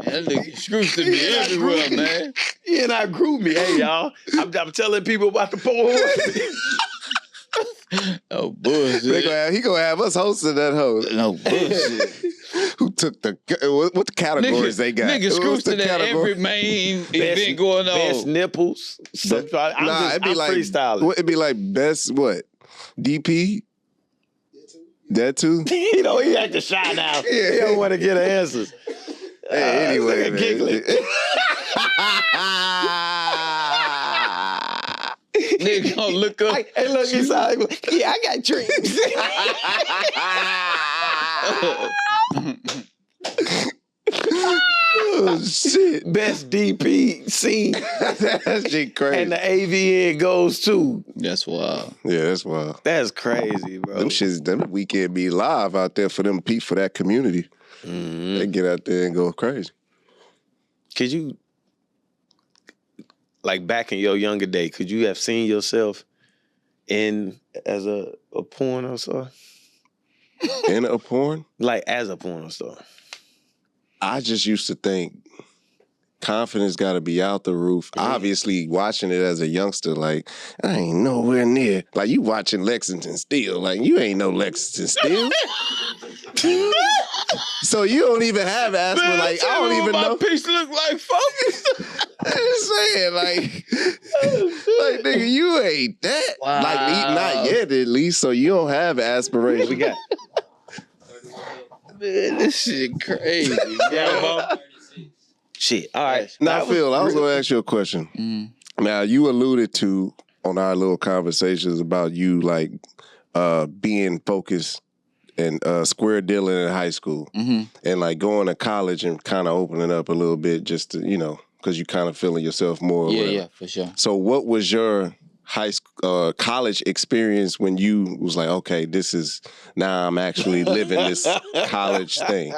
That nigga Screwston be everywhere, man.
He and I group me. Hey, y'all. I'm telling people about the Pour Horsemen.
Oh, bullshit.
He gonna have us hosting that host.
No bullshit.
Who took what the categories they got?
Nigga Screwston at every main event going on.
Best nipples. I'm freestyling.
It'd be like best what? DP? That too?
He had to shy now. Yeah. He don't want to get answers.
Hey, anyway, man.
Giggling.
Nigga gonna look up.
Hey, look inside. Yeah, I got dreams.
Oh, shit.
Best DP scene.
That shit crazy.
And the AVN goes too.
That's wild.
Yeah, that's wild.
That's crazy, bro.
Them weekend be live out there for them for that community. Mm-hmm. They get out there and go crazy.
Could you, like back in your younger day, could you have seen yourself as a porno star?
In a porn?
Like as a porno star.
I just used to think confidence got to be out the roof. Mm-hmm. Obviously, watching it as a youngster, like, I ain't nowhere near. Like, you watching Lexington Steele. Like, you ain't no Lexington Steele. So you don't even have asthma. Man, like, I don't even know.
My piece look like focus.
I'm just saying, like, nigga, you ain't that.
Wow.
Like, not yet, at least, so you don't have aspirations.
We got...
Man, this shit crazy. Yeah,
shit. All right.
Now, Phil, I was going to ask you a question. Mm. Now, you alluded to on our little conversations about you, like, being focused and square dealing in high school. Mm-hmm. And, like, going to college and kind of opening up a little bit just to, because you kind of feeling yourself more. Or
Yeah,
whatever.
yeah, for sure.
So what was your college experience when you was like, okay, this is now I'm actually living this college thing,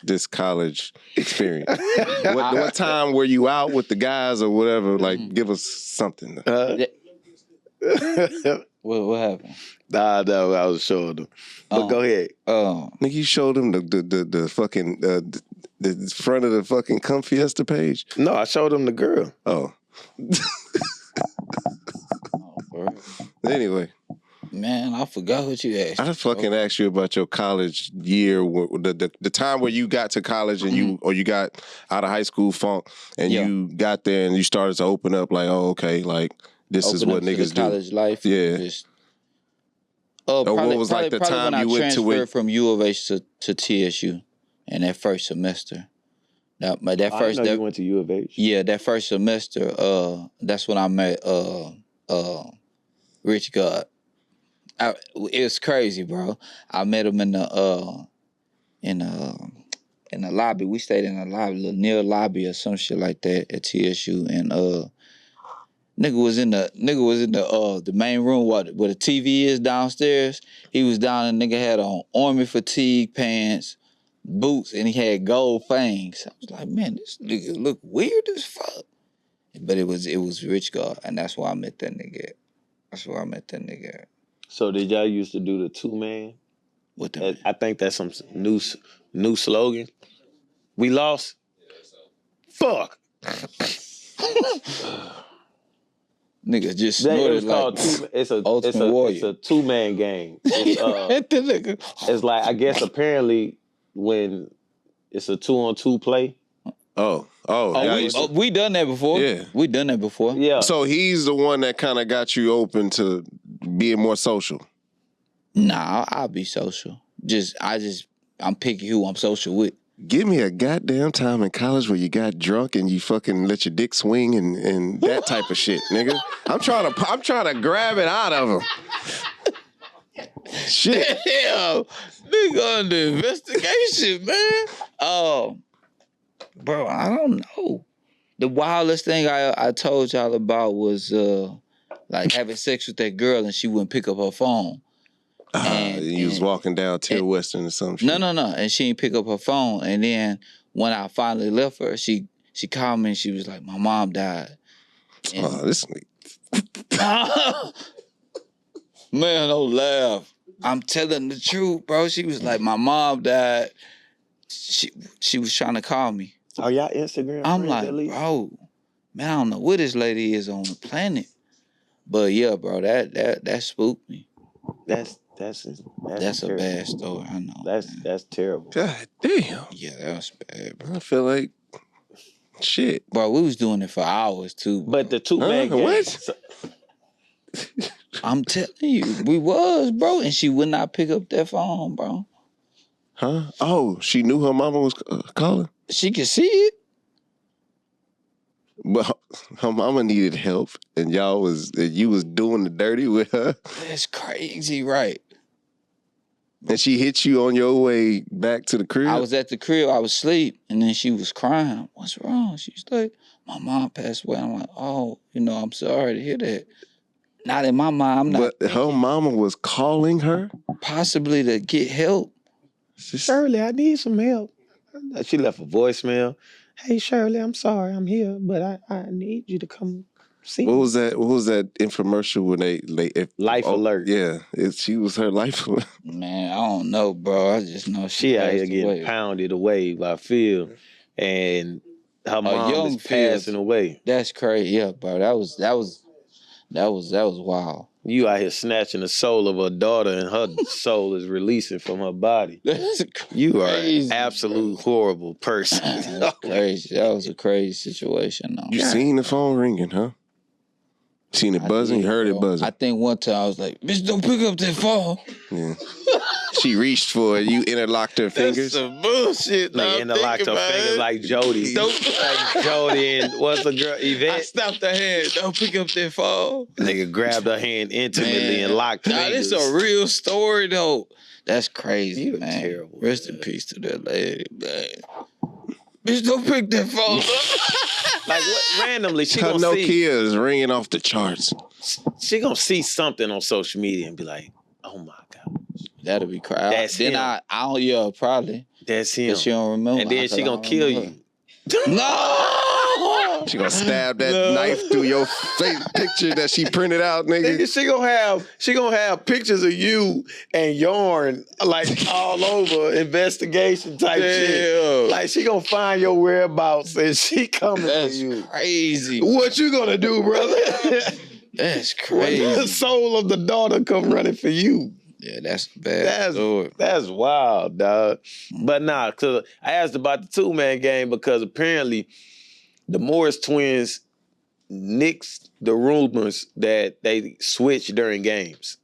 this college experience. What time were you out with the guys or whatever? Like, give us something.
What happened?
No, I was showing them. But go ahead.
Nigga, you showed them the fucking the front of the fucking Come Fiesta page.
No, I showed them the girl.
Oh.
Bro.
Anyway.
Man, I forgot what you asked.
I just fucking asked you about your college year, the time where you got to college and you got out of high school funk and you got there and you started to open up like, oh, okay, like this is what niggas do.
College life.
Yeah.
Just,
what
probably,
was like the
probably
time
when
you
I
went to
transferred from U of H to TSU in that first semester. That first.
You went to U of H.
Yeah, that first semester. That's when I met Rich God. It was crazy, bro. I met him in the lobby. We stayed in the lobby, little near lobby or some shit like that at TSU, and nigga was in the main room where the TV is downstairs. He was down and nigga had on army fatigue pants, boots, and he had gold fangs. I was like, man, this nigga look weird as fuck. But it was Rich God, and that's why I met that nigga at.
So did y'all used to do the 2-man?
What the
I think that's some new slogan. We lost. Fuck.
Nigga just snorted like
it's a
Warrior.
It's a 2-man game. It's like, I guess apparently when it's a 2-on-2 play.
We done that before.
Yeah,
we done that before.
Yeah.
So he's the one that kind of got you open to being more social.
Nah, I'll be social. I'm picky who I'm social with.
Give me a goddamn time in college where you got drunk and you fucking let your dick swing and that type of shit, nigga. I'm trying to grab it out of him. Shit.
Hell, nigga under investigation, man. Bro, I don't know. The wildest thing I told y'all about was like having sex with that girl and she wouldn't pick up her phone.
You was walking down Till Western or some shit.
No. And she didn't pick up her phone. And then when I finally left her, she called me and she was like, my mom died. And
this nigga.
Man, don't laugh. I'm telling the truth, bro. She was like, my mom died. She was trying to call me.
Are y'all Instagram
I'm
friends,
like, bro, man, I don't know where this lady is on the planet. But yeah, bro, that spooked me.
That's
a bad story, I know.
That's terrible.
God damn.
Yeah, that was bad, bro.
I feel like shit.
Bro, we was doing it for hours too. Bro.
But the 2-man game.
What?
I'm telling you, we was, bro, and she would not pick up that phone, bro.
Huh? Oh, she knew her mama was calling?
She could see it.
But her mama needed help, and you was doing the dirty with her.
That's crazy, right?
And she hit you on your way back to the crib?
I was at the crib, I was asleep, and then she was crying. What's wrong? She's like, my mom passed away. I'm like, oh, I'm sorry to hear that. Not in my mind, I'm not.
But her mama was calling her?
Possibly to get help.
Shirley, I need some help. She left a voicemail. Hey, Shirley, I'm sorry I'm here, but I need you to come see me.
What was that infomercial when they
Life Alert.
Yeah, she was her life alert.
Man, I don't know, bro. I just know
she out here getting pounded away by Phil, and her mom is passing away.
That's crazy, yeah, bro. That was wild.
You out here snatching the soul of her daughter, and her soul is releasing from her body.
That's crazy.
You are an absolute horrible person.
That's crazy. That was a crazy situation, though.
You seen the phone ringing, huh? Seen it buzzing? You heard it buzzing?
I think one time I was like, bitch, don't pick up that phone.
Yeah. She reached for it. You interlocked her fingers.
That's some bullshit.
Like interlocked her fingers like Jody. Like Jody and what's the girl, Yvette?
I stopped her hand. Don't pick up that phone.
Nigga grabbed her hand intimately and locked fingers.
This a real story, though. That's crazy,
you
man.
Terrible.
Rest in peace to that lady, man. Bitch, don't pick that phone up.
Like what? Randomly, she
Her
gonna see.
Nokia is ringing off the charts.
She gonna see something on social media and be like, "Oh my god,
That'll be crazy.
That's
Then
him.
I don't. Yeah, probably.
that's him."
Cause she don't remember.
And then she gonna kill you.
No.
She gonna stab that knife through your face picture that she printed out, nigga.
Nigga, she gonna have pictures of you and yarn like all over investigation type shit. Like she gonna find your whereabouts and she coming
That's
for you.
crazy.
What you gonna do, brother?
That's
When the
crazy.
soul of the daughter come running for you.
Yeah, that's bad.
That's wild, dog. But nah, cause I asked about the 2-man game because apparently the Morris twins nixed the rumors that they switched during games.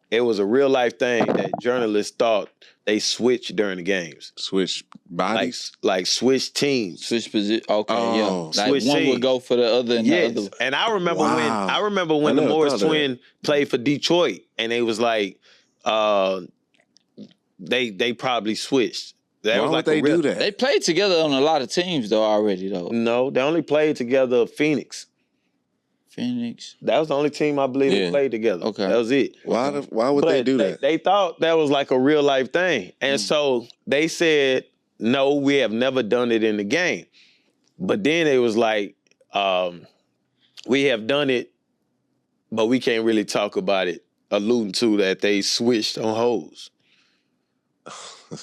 It was a real life thing that journalists thought they switched during the games.
Switch bodies.
Like switch teams.
Switch position. Okay,
Oh.
yeah. Like
Switch
one
team.
would go for the other and
Yes.
the other.
And I remember
Wow.
when
I
the
never
Morris
thought of
twin played for Detroit and they was like they probably switched. That
Why
was
would
like
they
a real,
do that?
They played together on a lot of teams though already though.
No, they only played together Phoenix.
Phoenix.
That was the only team I believe they
Yeah.
played together.
Okay.
That was it.
Why would they do that?
They thought that was like a real life thing. And so they said, no, we have never done it in the game. But then it was like, we have done it, but we can't really talk about it, alluding to that they switched on hoes.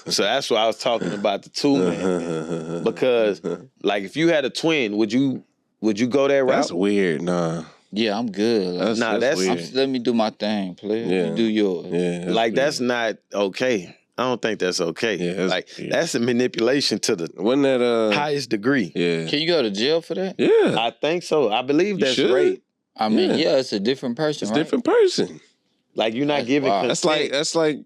So that's why I was talking about the 2-man. Because like if you had a twin, would you go that route?
That's weird. Nah.
Yeah, I'm good.
That's
weird.
Let me do my thing, player.
Yeah.
You do yours.
Yeah.
Like that's not okay. I don't think that's okay.
Yeah, that's
like
weird.
that's a manipulation to the
Wasn't that
highest degree.
Yeah.
Can you go to jail for that?
Yeah.
I think so. I believe
You
that's
should.
rape.
I mean,
Yeah.
yeah, it's a different person,
It's a
right?
different person.
Like you're not
That's
giving
wild.
consent.
That's like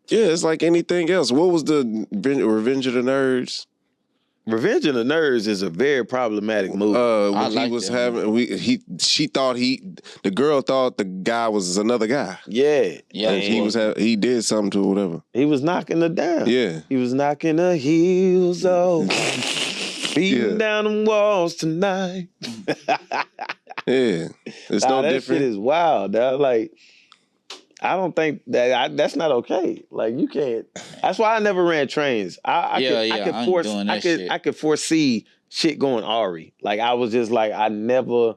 yeah, it's like anything else. What was the Revenge of the Nerds?
Revenge of the Nerds is a very problematic movie.
When
I
he
like
was
that
having the girl thought the guy was another guy.
Yeah.
Yeah,
And he did something to her, whatever.
He was knocking her down.
Yeah.
He was knocking her heels off. Beating
Yeah.
down them walls tonight.
Yeah. It's no
that
different.
shit is wild, dog. Like, I don't think that's not okay. Like, you can't. That's why I never ran trains. I could foresee shit going Ari. Like, I was just like, I never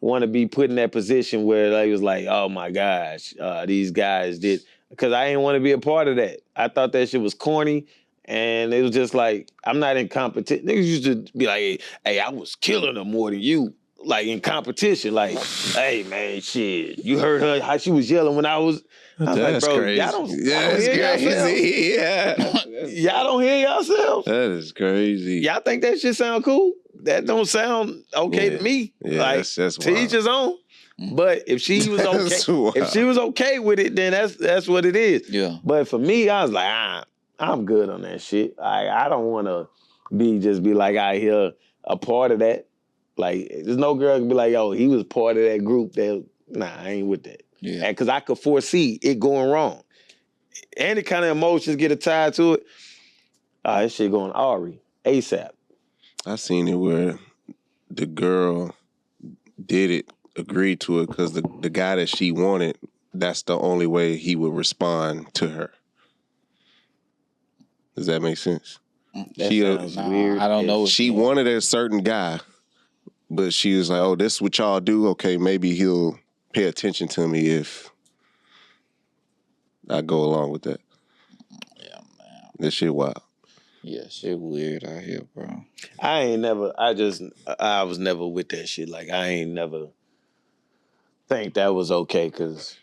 want to be put in that position where they was like, oh my gosh, these guys did. Because I didn't want to be a part of that. I thought that shit was corny. And it was just like, I'm not in competition. Niggas used to be like, hey, I was killing her more than you. Like in competition, like, hey man, shit, you heard her how she was yelling when I was
That's
like, bro,
crazy.
y'all don't
That's
hear
crazy. Yeah.
y'all don't hear yourselves.
That is crazy.
Y'all think that shit sound cool? That don't sound okay to me.
Yeah,
like
that's
to each his own. But if she was
That's
okay,
wild.
if she was okay with it, then that's what it is.
Yeah.
But for me, I was like, I'm good on that shit. I don't want to be like out here a part of that. Like, there's no girl can be like, yo, he was part of that group. Nah, I ain't with that.
Yeah.
Because I could foresee it going wrong. Any kind of emotions get tied to it. That shit going Ari, ASAP.
I seen it where the girl did it, agreed to it, because the guy that she wanted, that's the only way he would respond to her. Does that make sense?
That
She,
sounds weird.
I don't know.
She wanted a certain guy, but she was like, oh, this is what y'all do? Okay, maybe he'll pay attention to me if I go along with that.
Yeah, man.
That shit wild.
Yeah, shit weird out here, bro.
I was never with that shit. Like, I ain't never think that was okay because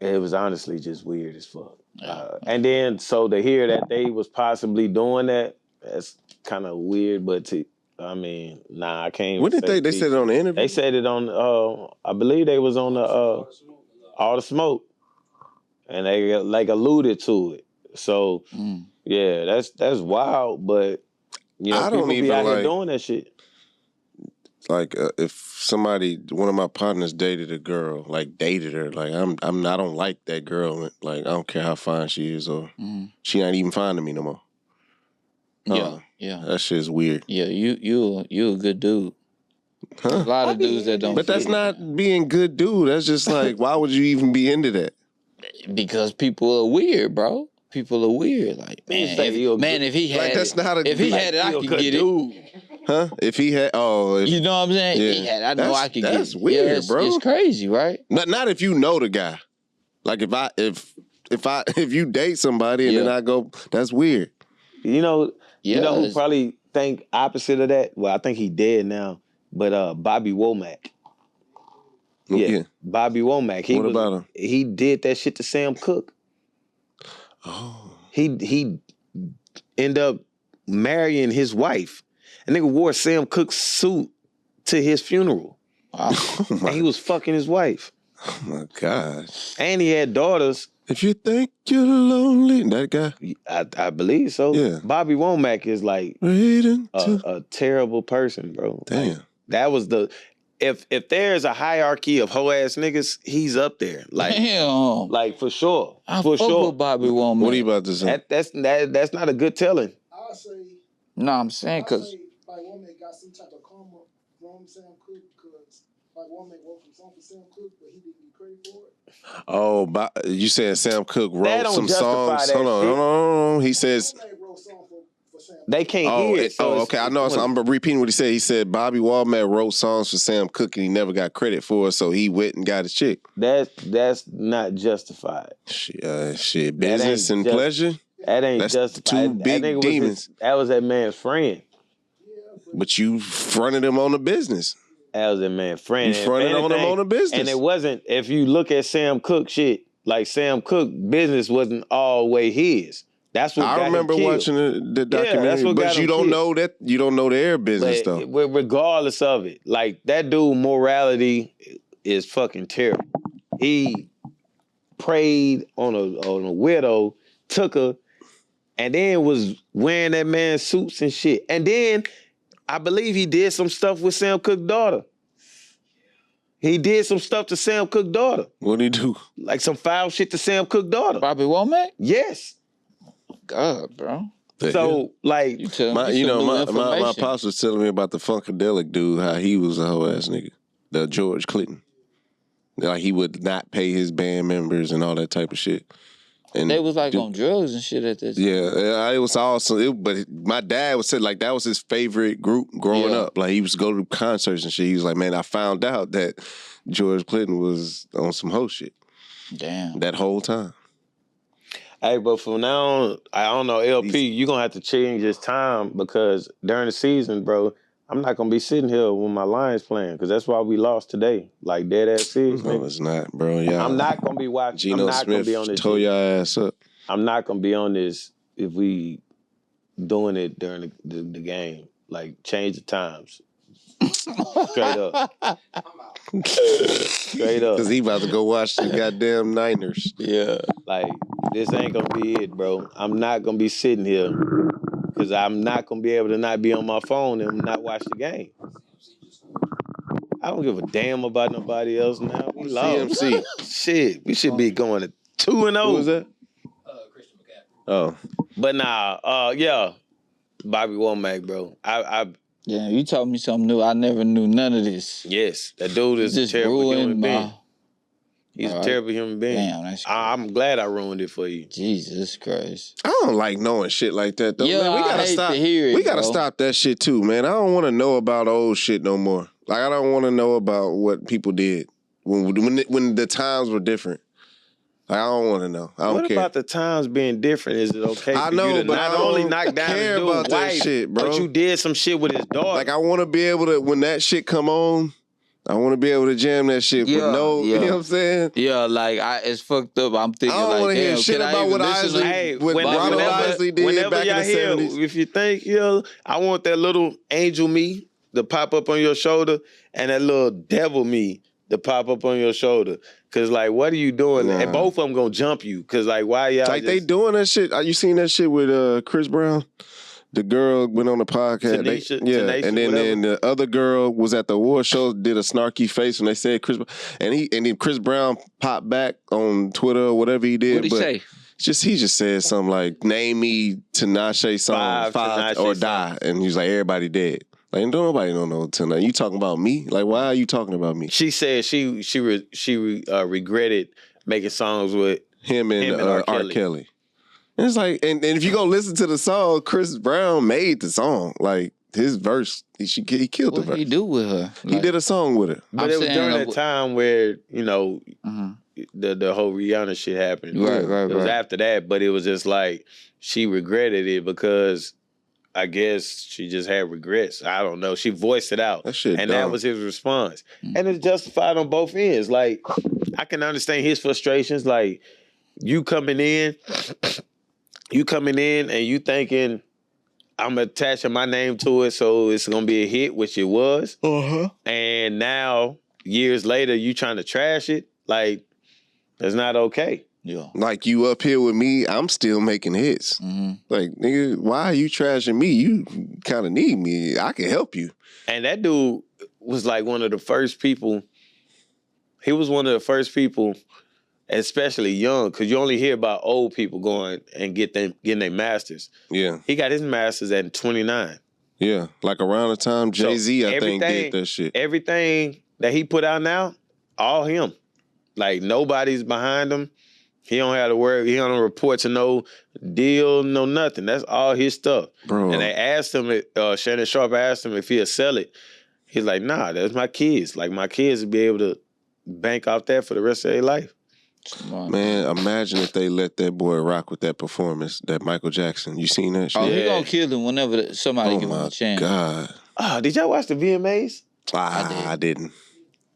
it was honestly just weird as fuck. And then, so to hear that they was possibly doing that, that's kind of weird, but I can't.
When did they said it on the interview?
They said it on, I believe they was on the, All the Smoke. And they like alluded to it. So, yeah, that's wild, but,
I don't
people be
even
out here
like-
doing that shit.
Like if one of my partners dated a girl, like dated her, like I don't like that girl. Like I don't care how fine she is, or she not even fine to me no more.
Yeah, yeah.
That shit's weird.
Yeah, you a good dude. A lot of dudes that don't.
But that's not being good dude. That's just like, why would you even be into that?
Because people are weird, bro. People are weird. Like, man, if he had
like, that's not a,
if he had it, I could get it.
Huh? If he had,
you know what I'm saying?
Yeah.
If he had, I know I could get it.
That's weird, bro.
It's crazy, right?
Not if you know the guy. Like if you date somebody and then I go, that's weird.
You know who probably think opposite of that? Well, I think he dead now, but Bobby Womack. Yeah, Bobby Womack. What about him? He did that shit to Sam Cooke.
Oh.
He ended up marrying his wife. A nigga wore Sam Cooke's suit to his funeral. And he was fucking his wife.
Oh my God.
And he had daughters.
If you think you're lonely, that guy?
I believe so.
Yeah.
Bobby Womack is like a terrible person, bro.
Damn.
Like, that was if there's a hierarchy of hoe ass niggas, he's up there. Like,
damn.
Like for sure.
I fuck with Bobby Womack.
What are you about to say?
That's not a good telling.
I'll say.
No, I'm saying because
Bobby Womack got some type of karma from Sam Cooke because Bobby Womack wrote some songs for Sam Cooke, but he didn't get credit for it.
Oh, you saying Sam Cooke wrote some songs? Hold on. He says
they can't hear it.
So okay. I know. So I'm repeating what he said. He said Bobby Womack wrote songs for Sam Cooke and he never got credit for it, so he went and got his chick.
That's not justified.
Shit. Business and pleasure.
That ain't
That's
justified.
two big demons.
That was that man's friend.
But you fronted him on the business.
That was that man's friend.
You fronted on him on the business.
And it wasn't, if you look at Sam Cooke shit, like Sam Cooke business wasn't always his. That's what
I remember watching the documentary,
that's what
but you don't know that. You don't know their business though.
Regardless of it, like that dude, morality is fucking terrible. He preyed on a widow, took her, and then was wearing that man's suits and shit. And then I believe he did some stuff with Sam Cooke's daughter. He did some stuff to Sam Cooke's daughter.
What'd he do?
Like some foul shit to Sam Cooke's daughter.
Bobby Womack?
Yes.
God, bro.
So, like,
my pops was telling me about the Funkadelic dude, how he was a hoe ass nigga, the George Clinton. Like he would not pay his band members and all that type of shit. And
they was like on drugs and shit at this.
Yeah, it was awesome. But my dad would say like that was his favorite group growing up. Like he used to go to concerts and shit. He was like, man, I found out that George Clinton was on some hoe shit.
Damn.
That whole time.
Hey, but from now on, I don't know, LP, you're going to have to change this time because during the season, bro, I'm not going to be sitting here when my Lions playing because that's why we lost today. Like, dead ass serious,
No,
nigga.
it's not, bro. Yeah,
I'm not going to be watching.
Geno
I'm not going to
Smith
be on this.
tore your ass up.
I'm not going to be on this if we doing it during the game. Like, change the times. Straight up. Straight up.
Because he about to go watch the goddamn Niners.
Yeah. Like, this ain't going to be it, bro. I'm not going to be sitting here because I'm not going to be able to not be on my phone and not watch the game. I don't give a damn about nobody else now. We lost.
CMC.
Shit, we should be going to 2-0.
Who was that?
Christian McCaffrey.
Oh.
But nah, yeah. Bobby Womack, bro.
Yeah, you taught me something new. I never knew none of this.
Yes, that dude is a terrible human being. He's a terrible human being.
Damn, that's crazy.
I'm glad I ruined it for you.
Jesus Christ.
I don't like knowing shit like that though.
Yeah,
man, we gotta
I hate
stop.
to hear it,
we gotta
bro.
stop that shit too, man. I don't want to know about old shit no more. Like I don't want to know about what people did when the times were different. Like, I don't want to know. I don't care.
What about the times being different? Is it okay for
I know,
you to
but
not
I don't
only knock down
care
his dude's
about that
wife,
shit, bro.
but you did some shit with his daughter?
Like I want to be able to when that shit come on. I want to be able to jam that shit with no, you know what I'm saying?
Yeah, like it's fucked up. I'm thinking
I don't
like,
want to hear
damn,
shit about what Ronald Isley did back in the 70s.
If you think, I want that little angel me to pop up on your shoulder and that little devil me to pop up on your shoulder. Cause like, what are you doing?
Nah.
And both of them gonna jump you. Cause like, why y'all?
Like they doing that shit. You seen that shit with Chris Brown? The girl went on the podcast.
Tanisha,
and then the other girl was at the award show, did a snarky face when they said Chris, and then Chris Brown popped back on Twitter or whatever he did.
What'd he say?
He just said something like, "Name me Tinashe song, five or die," and he was like, "Everybody dead." Like, don't nobody know tonight. You talking about me? Like, why are you talking about me?
She said she regretted making songs with
Him and R. Kelly. And it's like, and if you go listen to the song, Chris Brown made the song. Like, his verse, he killed the verse.
What did he do with her?
He did a song with her.
But it was during that time where, the whole Rihanna shit happened.
Right.
It was after that, but it was just like she regretted it because I guess she just had regrets. I don't know. She voiced it out.
That shit
and
dumb.
that was his response. And it's justified on both ends. Like, I can understand his frustrations. Like, you coming in and you thinking, I'm attaching my name to it, so it's gonna be a hit, which it was. And now, years later, you trying to trash it. Like, that's not okay.
Yeah.
Like, you up here with me, I'm still making hits. Like, nigga, why are you trashing me? You kind of need me. I can help you.
And that dude was like one of the first people. He was one of the first people, especially young, because you only hear about old people going and getting their masters.
Yeah.
He got his masters at 29.
Yeah. Like, around the time Jay-Z,
So
I think, did that shit.
Everything that he put out now, all him. Like, nobody's behind him. He don't have to worry. He don't report to no deal, no nothing. That's all his stuff.
Bro.
And they asked him, Shannon Sharp asked him if he'll sell it. He's like, nah, that's my kids. Like, my kids will be able to bank off that for the rest of their life.
Man, imagine if they let that boy rock with that performance, that Michael Jackson. You seen that shit?
Oh, he gonna kill him whenever somebody give him a chance.
Oh, my God.
Oh, did y'all watch the VMAs?
I didn't.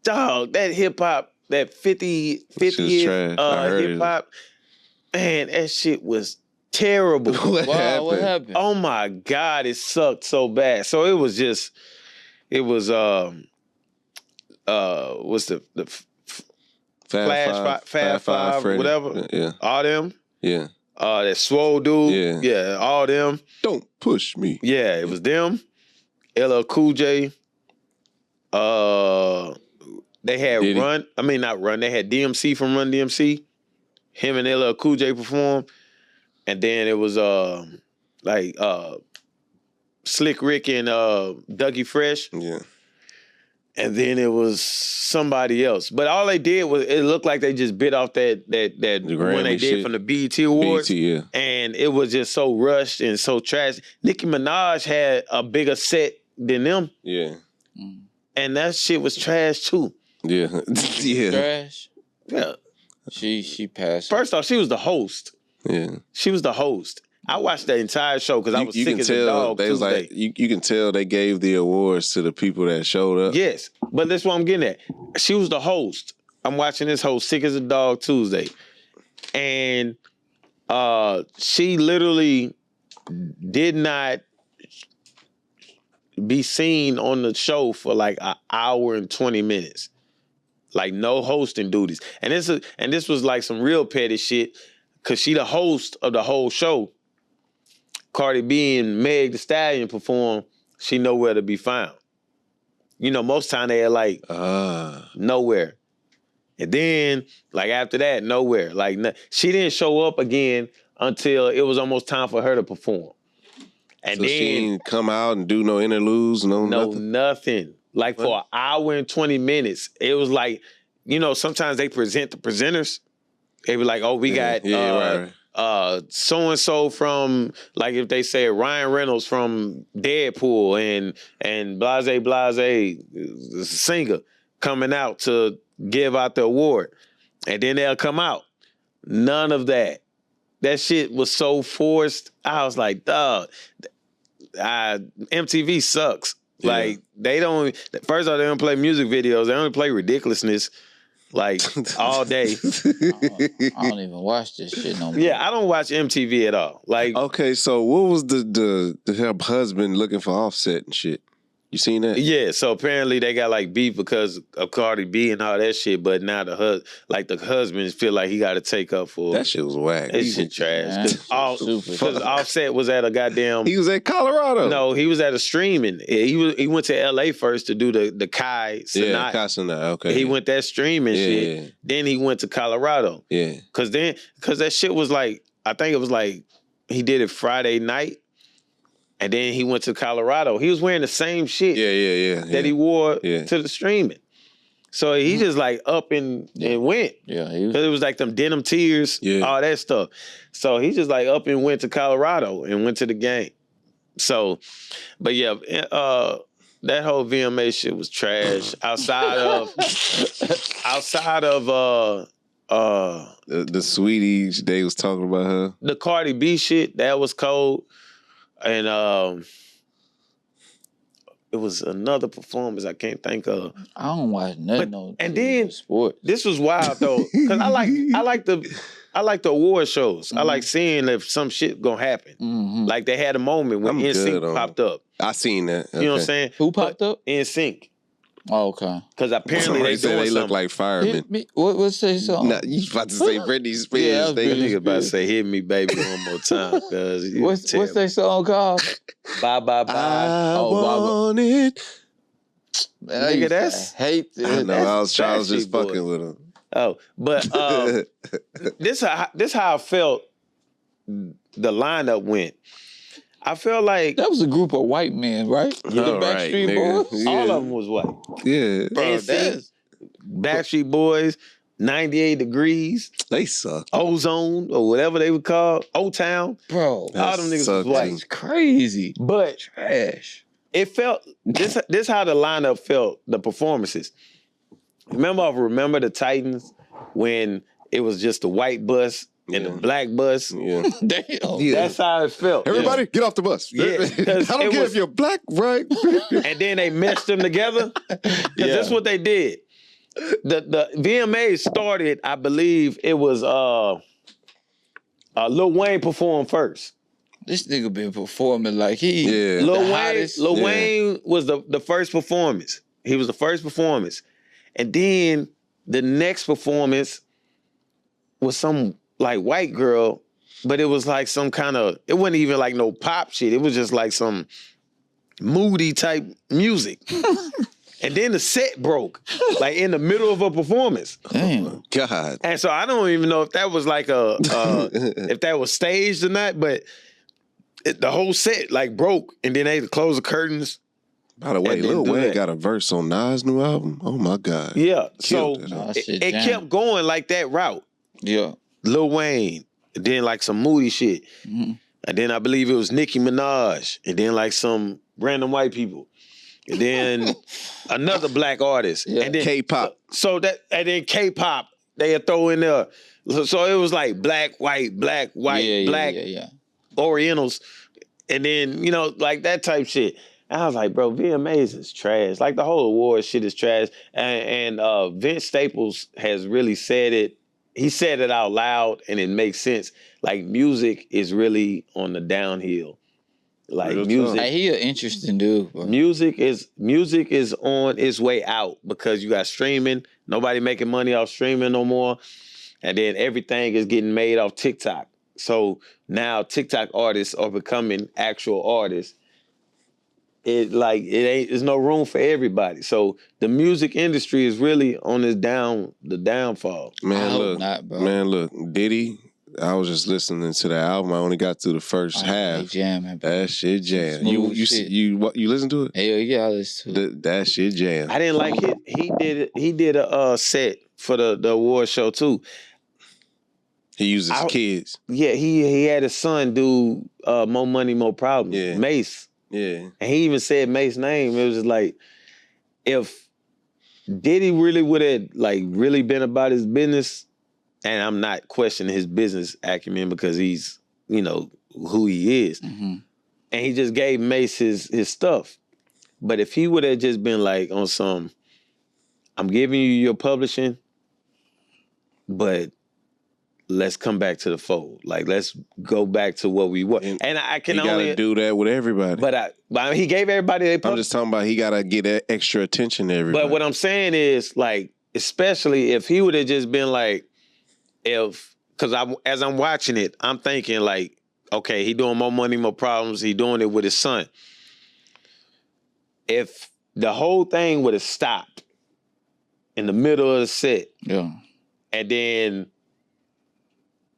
Dog, that hip-hop, that 50 years hip-hop, man, that shit was terrible.
What happened?
Oh, my God, it sucked so bad. So it was what's the Fab Five,
Freddy.
whatever.
Yeah.
All them.
Yeah.
That swole dude. Yeah, all them.
Don't push me.
Yeah, it was them. LL Cool J. They had not Run. They had DMC from Run DMC. Him and LL Cool J performed. And then it was Slick Rick and Dougie Fresh.
Yeah.
And then it was somebody else. But all they did was, it looked like they just bit off that when they did from the BET Awards.
BET, yeah.
And it was just so rushed and so trash. Nicki Minaj had a bigger set than them.
Yeah.
And that shit was trash too.
Yeah. Yeah.
Trash.
Yeah.
She passed.
First off, she was the host.
Yeah.
She was the host. I watched the entire show because I was sick as a dog
Tuesday. Was like, you can tell they gave the awards to the people that showed up.
Yes, but that's what I'm getting at. She was the host. I'm watching this whole Sick as a Dog Tuesday. And she literally did not be seen on the show for like an hour and 20 minutes. Like, no hosting duties. And this was like some real petty shit, because she the host of the whole show. Cardi B and Meg Thee Stallion perform, she nowhere to be found. You know, most time they are like nowhere. And then, like, after that, nowhere. Like, she didn't show up again until it was almost time for her to perform. And
so
then
she didn't come out and do no interludes, nothing. Like, what? For an hour and 20 minutes. It was like, you know, sometimes they present the presenters. They be like, oh, we got right.
So-and-so from, like, if they say Ryan Reynolds from Deadpool and Blase, singer, coming out to give out the award. And then they'll come out. None of that. That shit was so forced. I was like, dog, MTV sucks. Yeah. Like, they don't, first of all, they don't play music videos. They only play ridiculously, like, all day.
I don't even watch this shit no more.
Yeah, I don't watch MTV at all. Like,
okay, so what was her husband looking for Offset and shit? You seen that?
Yeah, so apparently they got like beef because of Cardi B and all that shit, but now the husband feel like he got to take up for
that shit was whack.
That shit trash. Because Offset was at a goddamn.
He was at Colorado.
No, he was at a streaming. He went to LA first to do the Kai Sinat.
Yeah, Kai Sinat. Okay.
He went that streaming shit. Yeah. Then he went to Colorado.
Yeah.
Because that shit was like, I think it was like he did it Friday night. And then he went to Colorado. He was wearing the same shit that he wore to the streaming. So he just like up and went.
Yeah,
because it was like them denim tears, all that stuff. So he just like up and went to Colorado and went to the game. So, but yeah, that whole VMA shit was trash. Outside of
the sweetie, they was talking about her.
The Cardi B shit, that was cold. And it was another performance I can't think of.
I don't watch nothing.
And then
sport.
This was wild though, because I like the award shows. I like seeing if some shit gonna happen. Like they had a moment when NSYNC popped up.
I seen that. Okay.
You know what I'm saying?
Who popped up?
NSYNC.
Oh, okay.
Because apparently they
say they look like firemen.
What's that song?
Nah, you about to say Britney Spears?
Yeah,
That nigga about to say "Hit Me, Baby" one more time.
What's that song called?
Bye bye bye.
I want it.
Nigga, that's
hate this.
I know. I was just fucking with him.
Oh, but this how I felt. The lineup went. I felt like
that was a group of white men, right? The Backstreet Boys.
Yeah. All of them was white.
Yeah,
bro. Backstreet Boys, 98 Degrees.
They suck.
Ozone or whatever they would call O-Town.
Bro,
all them niggas was white.
It's crazy,
but
trash.
It felt this how the lineup felt. The performances. Remember the Titans when it was just the white bus. And the black bus.
Yeah.
Damn.
That's how it felt.
Everybody get off the bus.
Yeah.
I don't care if you're black, right?
And then they meshed them together. Because that's what they did. The VMA started, I believe it was Lil Wayne performed first.
This nigga been performing like
Lil Wayne was the first performance. He was the first performance. And then the next performance was some like white girl, but it was like some kind of, it wasn't even like no pop shit. It was just like some moody type music. And then the set broke, like in the middle of a performance.
Damn.
God.
And so I don't even know if that was like if that was staged or not, but the whole set like broke, and then they had to close the curtains.
By the way, Lil Wayne got a verse on Nas' new album. Oh my God.
Yeah. So it kept going like that route.
Yeah.
Lil Wayne, and then like some moody shit. Mm-hmm. And then I believe it was Nicki Minaj, and then like some random white people. And then another black artist.
Yeah.
And then
K-pop.
And then K-pop, they had throw in there. So it was like black, white, black, Orientals. And then, like that type shit. And I was like, bro, VMAs is trash. Like the whole award shit is trash. And Vince Staples has really said it. He said it out loud, and it makes sense. Like music is really on the downhill. Like music,
he an interesting dude. Bro.
Music is on its way out because you got streaming. Nobody making money off streaming no more, and then everything is getting made off TikTok. So now TikTok artists are becoming actual artists. There's no room for everybody. So the music industry is really on the downfall.
Man, look, Diddy. I was just listening to the album. I only got through the first half. That shit jam. You listen to it?
Hell yeah, I listen to it.
That shit jam.
I didn't like it. He did a set for the award show too.
He uses kids.
Yeah, he had his son do More Money, More Problems.
Yeah.
Mace.
Yeah.
And he even said Mace's name. It was just like, if Diddy really would have really been about his business, and I'm not questioning his business acumen because he's, who he is. Mm-hmm. And he just gave Mace his stuff. But if he would have just been like on some, I'm giving you your publishing, but let's come back to the fold. Like, let's go back to what we were. And I can only
gotta do that with everybody.
But he gave everybody their
I'm just talking about he gotta get extra attention to everybody.
But what I'm saying is, like, especially if he would have just been like, because as I'm watching it, I'm thinking like, okay, he doing More Money, More Problems. He doing it with his son. If the whole thing would have stopped in the middle of the set, and then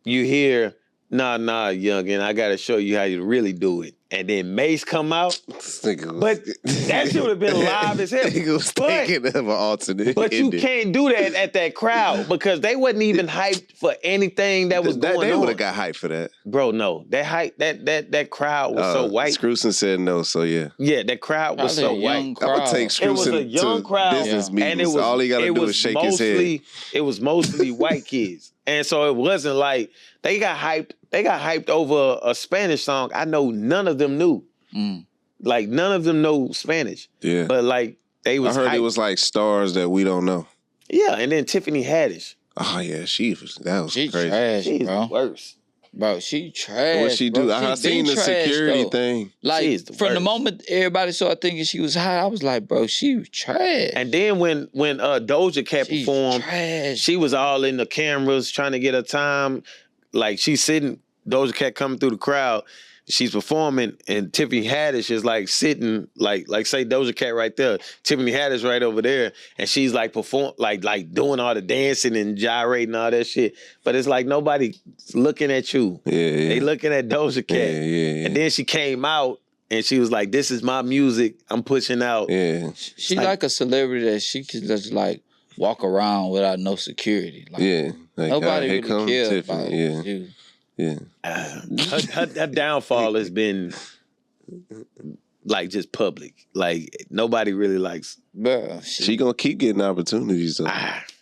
you hear, nah, youngin', I gotta show you how you really do it. and then Mace come out.
This nigga was-
But that shit would have been live as hell.
Nigga was thinking of an alternate.
But you
ending.
can't do that at that crowd because they wasn't even hyped for anything that was going
They
on.
would have got hyped for that.
Bro, no. That hype, that crowd was so white.
Screwson said no, so yeah.
Yeah, that crowd was so
Probably a young
white.
crowd.
I would take Screwson
It was a young
to
crowd,
business
Yeah.
meetings.
and it was
All he got to do is shake his head.
It was mostly white kids, and so it wasn't like they got hyped. They got hyped over a Spanish song. I know none of them knew. Like none of them know Spanish.
Yeah.
But like they was.
I heard
hyped.
it was like stars that we don't know.
Yeah, and then Tiffany Haddish.
Oh yeah, that was
She
crazy.
trash,
She's
bro.
worse.
Bro, she trash.
What she
bro.
do? I seen the
trash,
security
though.
thing.
Like
She's the
from the
worst.
moment everybody started thinking she was hot, I was like, bro, she was trash.
And then when Doja Cat
She's
performed,
trash.
she was all in the cameras trying to get her time. Like she's sitting, Doja Cat coming through the crowd. She's performing, and Tiffany Haddish is like sitting, like say Doja Cat right there, Tiffany Haddish right over there, and she's like like doing all the dancing and gyrating all that shit. But it's like nobody looking at you.
Yeah.
They looking at Doja Cat.
Yeah.
And then she came out and she was like, "This is my music. I'm pushing out."
Yeah.
She like a celebrity that she could just like walk around without no security. Like,
Yeah. Like,
nobody
here
really
come
cares
Tiffany.
about
Yeah.
you.
Yeah.
Her downfall has been like just public. Like nobody really likes.
Bro,
She gonna keep getting opportunities though.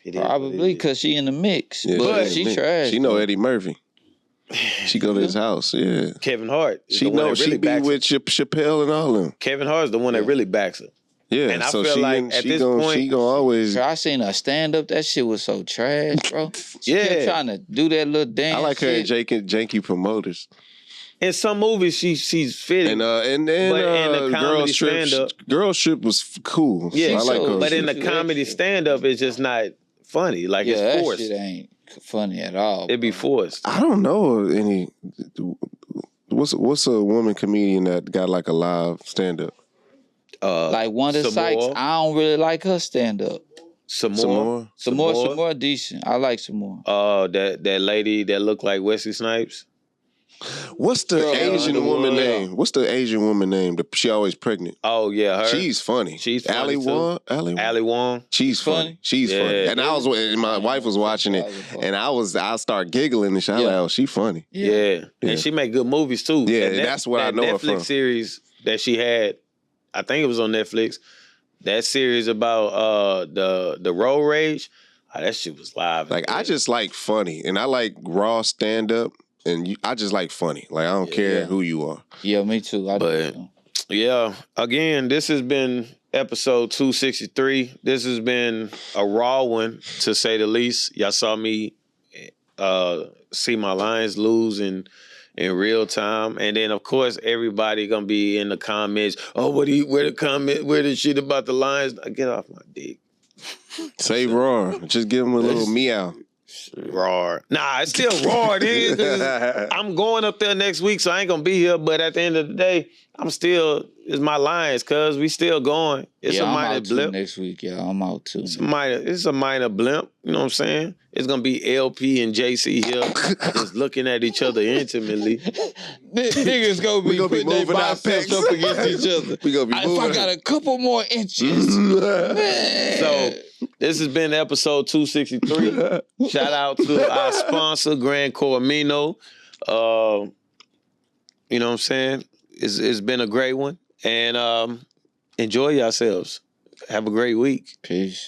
It is what
probably
it is.
because she in the mix.
Yeah,
but
she
she trash.
She know Eddie Murphy. She go to his house. Yeah.
Kevin Hart. is
She
the one
know
that really
she be
backs her.
with Chappelle and all them.
Kevin Hart's the one that really backs her.
Yeah.
And I
so
feel
she
like
gon-
at
she
this
gon-
point-
she gonna always.
Bro, I seen her stand up. That shit was so trash, bro. She
Yeah.
kept trying to do that little dance.
I like her and
shit.
Janky Promoters.
In some movies, she's fitting.
And
But in the comedy
Girl Trip.
stand-up-
Girl Trip was cool.
Yeah,
I like
so-
Girl
but
Trip.
in the
She
comedy
extra.
stand-up, it's just not funny. Like
Yeah,
it's
that
forced.
shit ain't funny at all.
It'd be forced.
I don't know any. What's a woman comedian that got like a live stand up?
Like Wanda
Some
Sykes,
more.
I don't really like her stand up.
Some
Some
more.
more?
Some more decent. I like some more.
That lady that looked like Wesley Snipes.
What's the
Girl,
Asian
yeah.
woman name? What's the Asian woman name? She always pregnant.
Oh yeah, her.
She's funny.
She's funny,
Ali
too.
Wong. Ali Wong.
Ali Wong.
She's funny.
Funny?
She's
Yeah.
funny. And and my wife was watching it, and I start giggling and shit. I was like,
Yeah.
oh, she funny.
Yeah.
Yeah.
And she make good movies too.
Yeah,
That
that's what I know her
Netflix
from.
series that she had, I think it was on Netflix. That series about the road rage, that shit was live.
Like I just like funny, and I like raw stand up, and I just like funny. Like I don't care
Yeah.
who you are.
Yeah, me too. I
But-
do.
Yeah. Again, this has been episode 263. This has been a raw one, to say the least. Y'all saw me see my Lions lose in real time. And then of course everybody gonna be in the comments, oh, where the shit about the Lions? Get off my dick.
Say raw. Just give him a little meow.
Raw. Nah, it's still raw. It is. 'Cause I'm going up there next week, so I ain't gonna be here. But at the end of the day, it's my Lions, cuz we still going. It's
Yeah,
a
I'm
minor
out too
blip.
next week. Yeah, I'm out too.
It's a minor blimp. You know what I'm saying? It's gonna be LP and JC here just looking at each other intimately.
Niggas gonna be
gonna be
putting their
moving our
biceps
pecs.
up against each other.
We gonna be
If I
moving.
got a couple more inches, man.
So this has been episode 263. Shout out to our sponsor, Grand Cormino. You know what I'm saying? It's been a great one. And enjoy yourselves. Have a great week.
Peace.